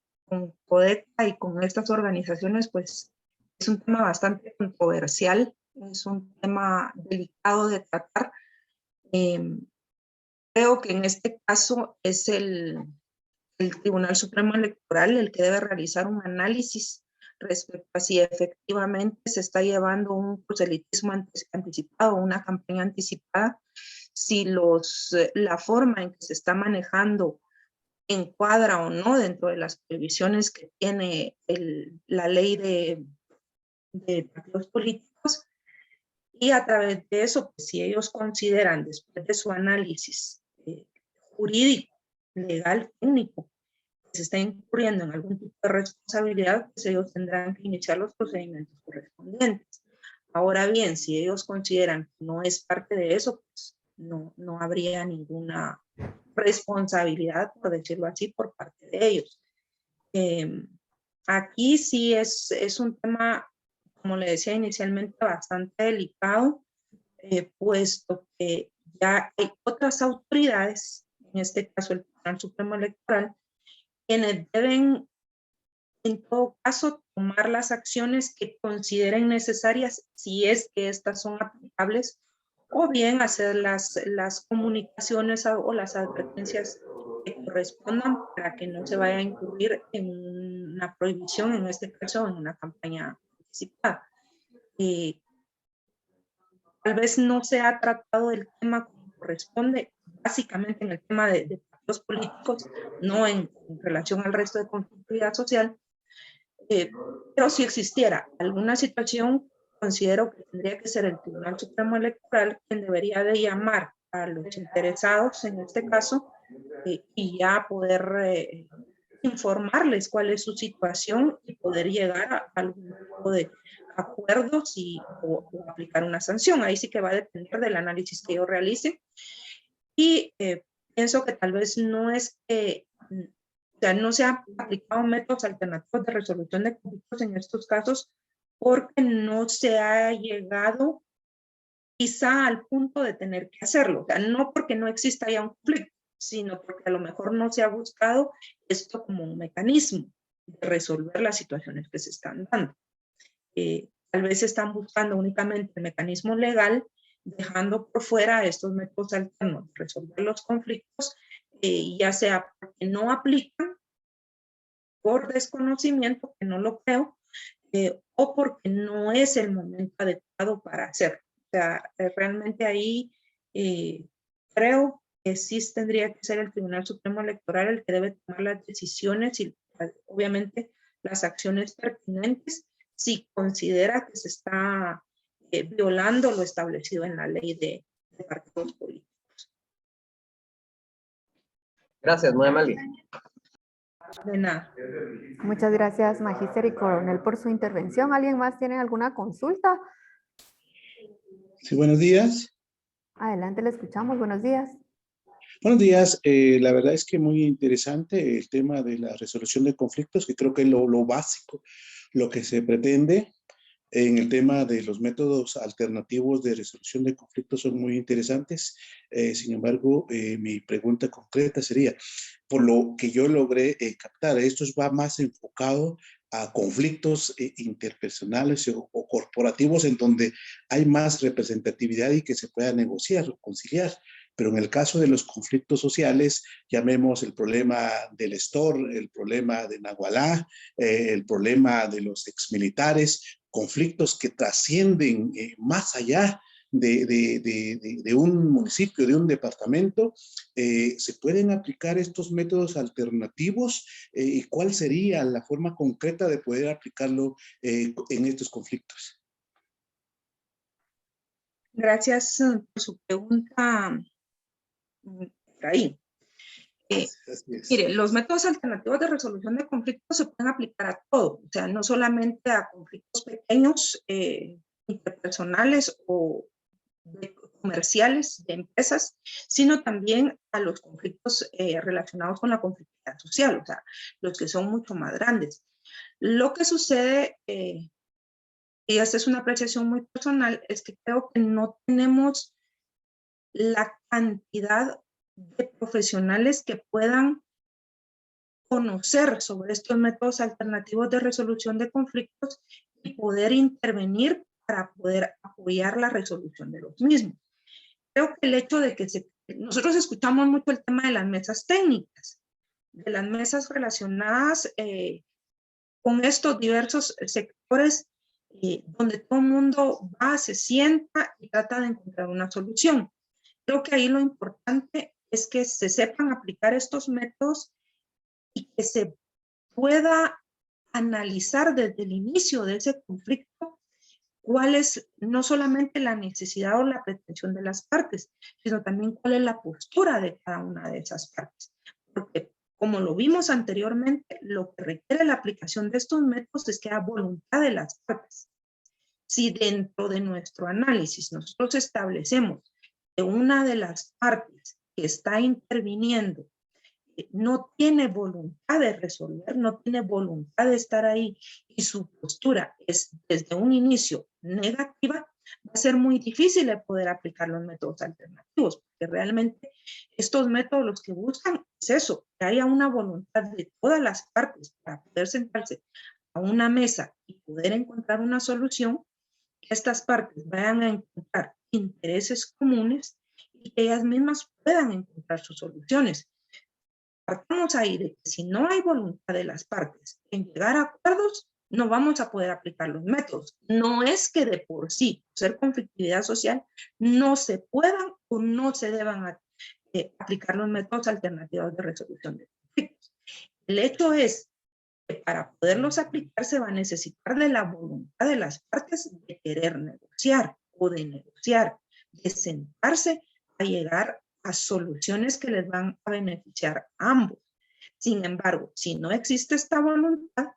Speaker 2: CODECA y con estas organizaciones, pues es un tema bastante controversial, es un tema delicado de tratar. Creo que en este caso es el Tribunal Supremo Electoral el que debe realizar un análisis respecto a si efectivamente se está llevando un proselitismo anticipado, una campaña anticipada, si la forma en que se está manejando encuadra o no dentro de las previsiones que tiene la ley de partidos políticos, y a través de eso, pues, si ellos consideran, después de su análisis jurídico, legal, técnico, que se está incurriendo en algún tipo de responsabilidad, pues ellos tendrán que iniciar los procedimientos correspondientes. Ahora bien, si ellos consideran que no es parte de eso, pues no habría ninguna responsabilidad, por decirlo así, por parte de ellos. Aquí sí es un tema, como le decía inicialmente, bastante delicado, puesto que ya hay otras autoridades, en este caso el Tribunal Supremo Electoral, quienes deben, en todo caso, tomar las acciones que consideren necesarias, si es que estas son aplicables, o bien hacer las comunicaciones o las advertencias que correspondan para que no se vaya a incurrir en una prohibición, en este caso en una campaña anticipada. Tal vez no se ha tratado el tema como corresponde, básicamente en el tema de partidos políticos, no en relación al resto de conflictividad social, pero si existiera alguna situación, considero que tendría que ser el Tribunal Supremo Electoral quien debería de llamar a los interesados, en este caso, y ya poder informarles cuál es su situación y poder llegar a algún tipo de acuerdos o aplicar una sanción. Ahí sí que va a depender del análisis que yo realice. Y pienso que tal vez no es que sea, no se han aplicado métodos alternativos de resolución de conflictos en estos casos porque no se ha llegado quizá al punto de tener que hacerlo. O sea, no porque no exista ya un conflicto, sino porque a lo mejor no se ha buscado esto como un mecanismo de resolver las situaciones que se están dando. Tal vez están buscando únicamente el mecanismo legal, dejando por fuera estos métodos alternos de resolver los conflictos, ya sea porque no aplican, por desconocimiento, que no lo creo, o porque no es el momento adecuado para hacerlo. O sea, realmente ahí creo que sí tendría que ser el Tribunal Supremo Electoral el que debe tomar las decisiones y obviamente las acciones pertinentes si considera que se está violando lo establecido en la ley de partidos políticos.
Speaker 6: Gracias, muy amable.
Speaker 2: De nada.
Speaker 1: Muchas gracias, Magíster y Coronel, por su intervención. ¿Alguien más tiene alguna consulta?
Speaker 5: Sí, buenos días.
Speaker 1: Adelante, le escuchamos. Buenos días.
Speaker 5: Buenos días. La verdad es que muy interesante el tema de la resolución de conflictos, que creo que es lo básico, lo que se pretende en el tema de los métodos alternativos de resolución de conflictos son muy interesantes. Sin embargo, mi pregunta concreta sería, por lo que yo logré captar, esto va más enfocado a conflictos interpersonales o corporativos en donde hay más representatividad y que se pueda negociar o conciliar. Pero en el caso de los conflictos sociales, llamemos el problema del Estor, el problema de Nagualá, el problema de los exmilitares, conflictos que trascienden más allá de un municipio, de un departamento, ¿se pueden aplicar estos métodos alternativos? ¿Y cuál sería la forma concreta de poder aplicarlo en estos conflictos?
Speaker 2: Gracias por su pregunta, ahí. Mire, los métodos alternativos de resolución de conflictos se pueden aplicar a todo, o sea, no solamente a conflictos pequeños, interpersonales o comerciales de empresas, sino también a los conflictos relacionados con la conflictividad social, o sea, los que son mucho más grandes. Lo que sucede, y esta es una apreciación muy personal, es que creo que no tenemos la cantidad de profesionales que puedan conocer sobre estos métodos alternativos de resolución de conflictos y poder intervenir para poder apoyar la resolución de los mismos. Creo que el hecho de que nosotros escuchamos mucho el tema de las mesas técnicas, de las mesas relacionadas con estos diversos sectores donde todo el mundo va, se sienta y trata de encontrar una solución. Creo que ahí lo importante es que se sepan aplicar estos métodos y que se pueda analizar desde el inicio de ese conflicto cuál es no solamente la necesidad o la pretensión de las partes, sino también cuál es la postura de cada una de esas partes. Porque como lo vimos anteriormente, lo que requiere la aplicación de estos métodos es que haya voluntad de las partes. Si dentro de nuestro análisis nosotros establecemos que una de las partes que está interviniendo no tiene voluntad de resolver, no tiene voluntad de estar ahí y su postura es desde un inicio negativa, va a ser muy difícil de poder aplicar los métodos alternativos, porque realmente estos métodos los que buscan es eso, que haya una voluntad de todas las partes para poder sentarse a una mesa y poder encontrar una solución, que estas partes vayan a encontrar intereses comunes y que ellas mismas puedan encontrar sus soluciones. Partamos ahí de que si no hay voluntad de las partes en llegar a acuerdos, no vamos a poder aplicar los métodos. No es que de por sí, ser conflictividad social, no se puedan o no se deban aplicar los métodos alternativos de resolución de conflictos. El hecho es que para poderlos aplicar se va a necesitar de la voluntad de las partes de querer negociar o de negociar, de sentarse a llegar a soluciones que les van a beneficiar a ambos. Sin embargo, si no existe esta voluntad,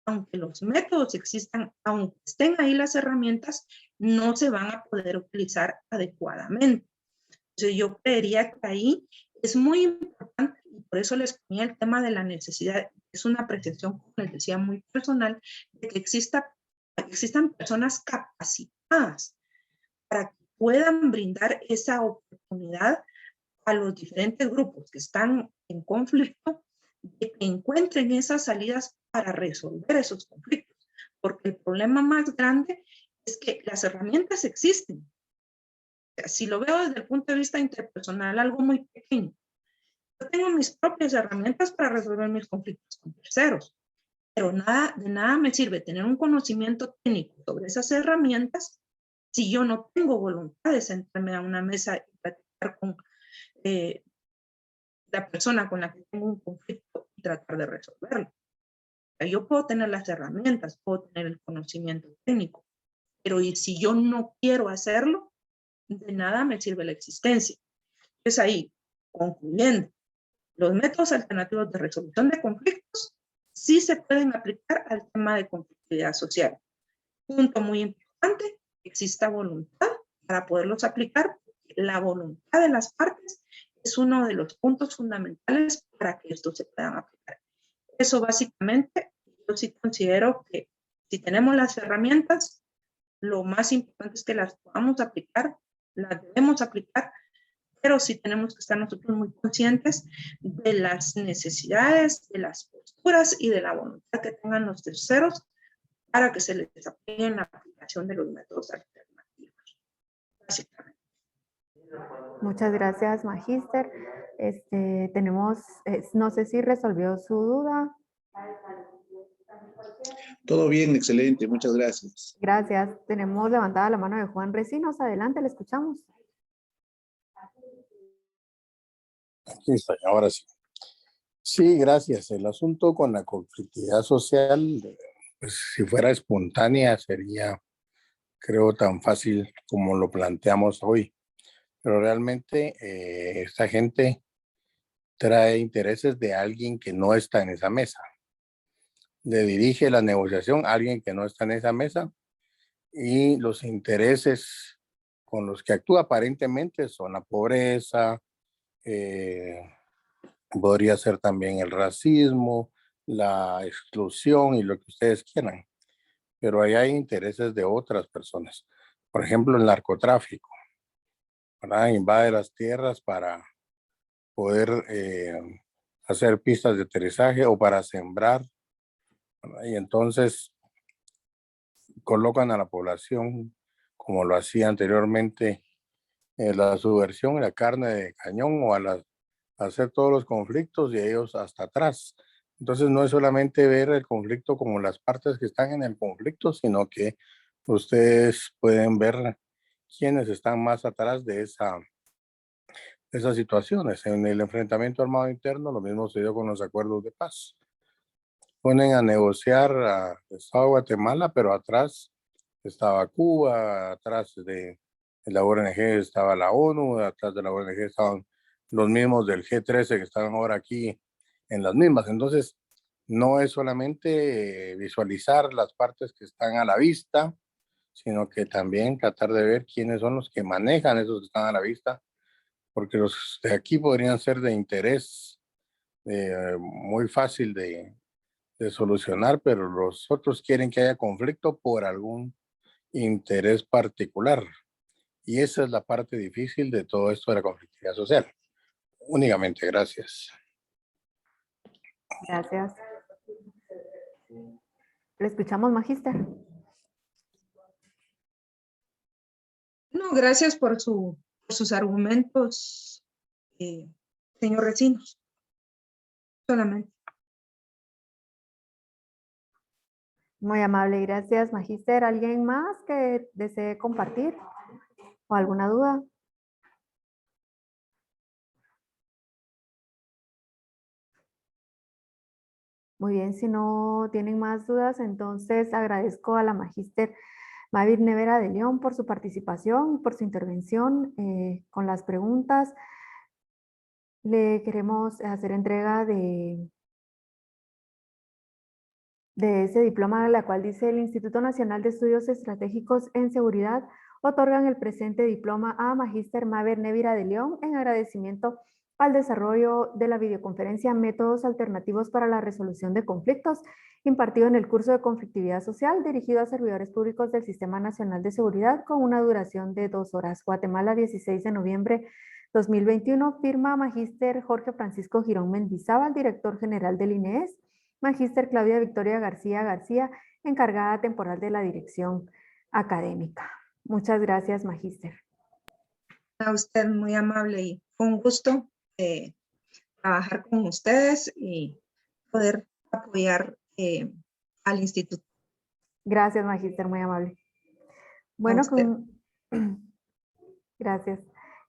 Speaker 2: aunque los métodos existan, aunque estén ahí las herramientas, no se van a poder utilizar adecuadamente. Entonces yo creería que ahí es muy importante Y por eso les ponía el tema de la necesidad. Es una apreciación, como les decía, muy personal, de que existan personas capacitadas para que puedan brindar esa oportunidad a los diferentes grupos que están en conflicto, de que encuentren esas salidas para resolver esos conflictos. Porque el problema más grande es que las herramientas existen. O sea, si lo veo desde el punto de vista interpersonal, algo muy pequeño. Yo tengo mis propias herramientas para resolver mis conflictos con terceros, pero de nada me sirve tener un conocimiento técnico sobre esas herramientas si yo no tengo voluntad de sentarme a una mesa y platicar con la persona con la que tengo un conflicto y tratar de resolverlo. O sea, yo puedo tener las herramientas, puedo tener el conocimiento técnico, pero y si yo no quiero hacerlo, de nada me sirve la existencia. Es ahí, concluyendo, los métodos alternativos de resolución de conflictos sí se pueden aplicar al tema de conflictividad social. Punto muy importante, exista voluntad para poderlos aplicar. La voluntad de las partes es uno de los puntos fundamentales para que estos se puedan aplicar. Eso básicamente, yo sí considero que si tenemos las herramientas, lo más importante es que las podamos aplicar, las debemos aplicar, pero sí tenemos que estar nosotros muy conscientes de las necesidades, de las posturas y de la voluntad que tengan los terceros para que se les aplique en la aplicación de los métodos alternativos, básicamente.
Speaker 1: Muchas gracias, Magíster. Tenemos, no sé si resolvió su duda.
Speaker 5: Todo bien, excelente, muchas gracias.
Speaker 1: Gracias. Tenemos levantada la mano de Juan Recinos. Adelante, le escuchamos.
Speaker 7: Aquí estoy, ahora sí. Sí, gracias. El asunto con la conflictividad social, pues si fuera espontánea sería, creo, tan fácil como lo planteamos hoy. Pero realmente esta gente trae intereses de alguien que no está en esa mesa. Le dirige la negociación a alguien que no está en esa mesa y los intereses con los que actúa aparentemente son la pobreza, podría ser también el racismo, la exclusión y lo que ustedes quieran. Pero ahí hay intereses de otras personas. Por ejemplo, el narcotráfico, ¿verdad? Invade las tierras para poder hacer pistas de aterrizaje o para sembrar, ¿verdad? Y entonces colocan a la población, como lo hacía anteriormente, la subversión, la carne de cañón o a hacer todos los conflictos y ellos hasta atrás. Entonces no es solamente ver el conflicto como las partes que están en el conflicto, sino que ustedes pueden ver quiénes están más atrás de esas situaciones. En el enfrentamiento armado interno, lo mismo se dio con los acuerdos de paz. Ponen a negociar a Estado de Guatemala, pero atrás estaba Cuba, atrás de la ONG estaba la ONU, atrás de la ONG estaban los mismos del G13 que están ahora aquí en las mismas. Entonces, no es solamente visualizar las partes que están a la vista, sino que también tratar de ver quiénes son los que manejan esos que están a la vista, porque los de aquí podrían ser de interés muy fácil de solucionar, pero los otros quieren que haya conflicto por algún interés particular. Y esa es la parte difícil de todo esto de la conflictividad social. Únicamente, gracias.
Speaker 1: Gracias. Le escuchamos, Magíster.
Speaker 2: No, gracias por sus argumentos, señor Recinos. Solamente.
Speaker 1: Muy amable, gracias, Magíster. ¿Alguien más que desee compartir o alguna duda? Muy bien, si no tienen más dudas, entonces agradezco a la Magíster Mavir Nevera de León por su participación, por su intervención con las preguntas. Le queremos hacer entrega de ese diploma, la cual dice: el Instituto Nacional de Estudios Estratégicos en Seguridad otorgan el presente diploma a Magíster Mavir Nevera de León en agradecimiento al desarrollo de la videoconferencia Métodos Alternativos para la Resolución de Conflictos, impartido en el curso de Conflictividad Social dirigido a servidores públicos del Sistema Nacional de Seguridad con una duración de 2 horas. Guatemala, 16 de noviembre 2021. Firma Magíster Jorge Francisco Girón Mendizábal, director general del INEES. Magíster Claudia Victoria García García, encargada temporal de la dirección académica. Muchas gracias, Magíster.
Speaker 2: A usted, muy amable, y fue un gusto trabajar con ustedes y poder apoyar al instituto.
Speaker 1: Gracias, Magíster, muy amable. Bueno, gracias.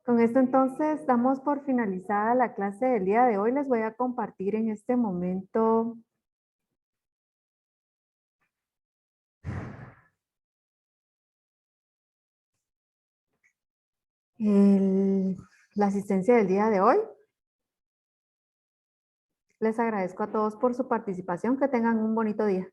Speaker 1: Con esto entonces damos por finalizada la clase del día de hoy. Les voy a compartir en este momento la asistencia del día de hoy. Les agradezco a todos por su participación. Que tengan un bonito día.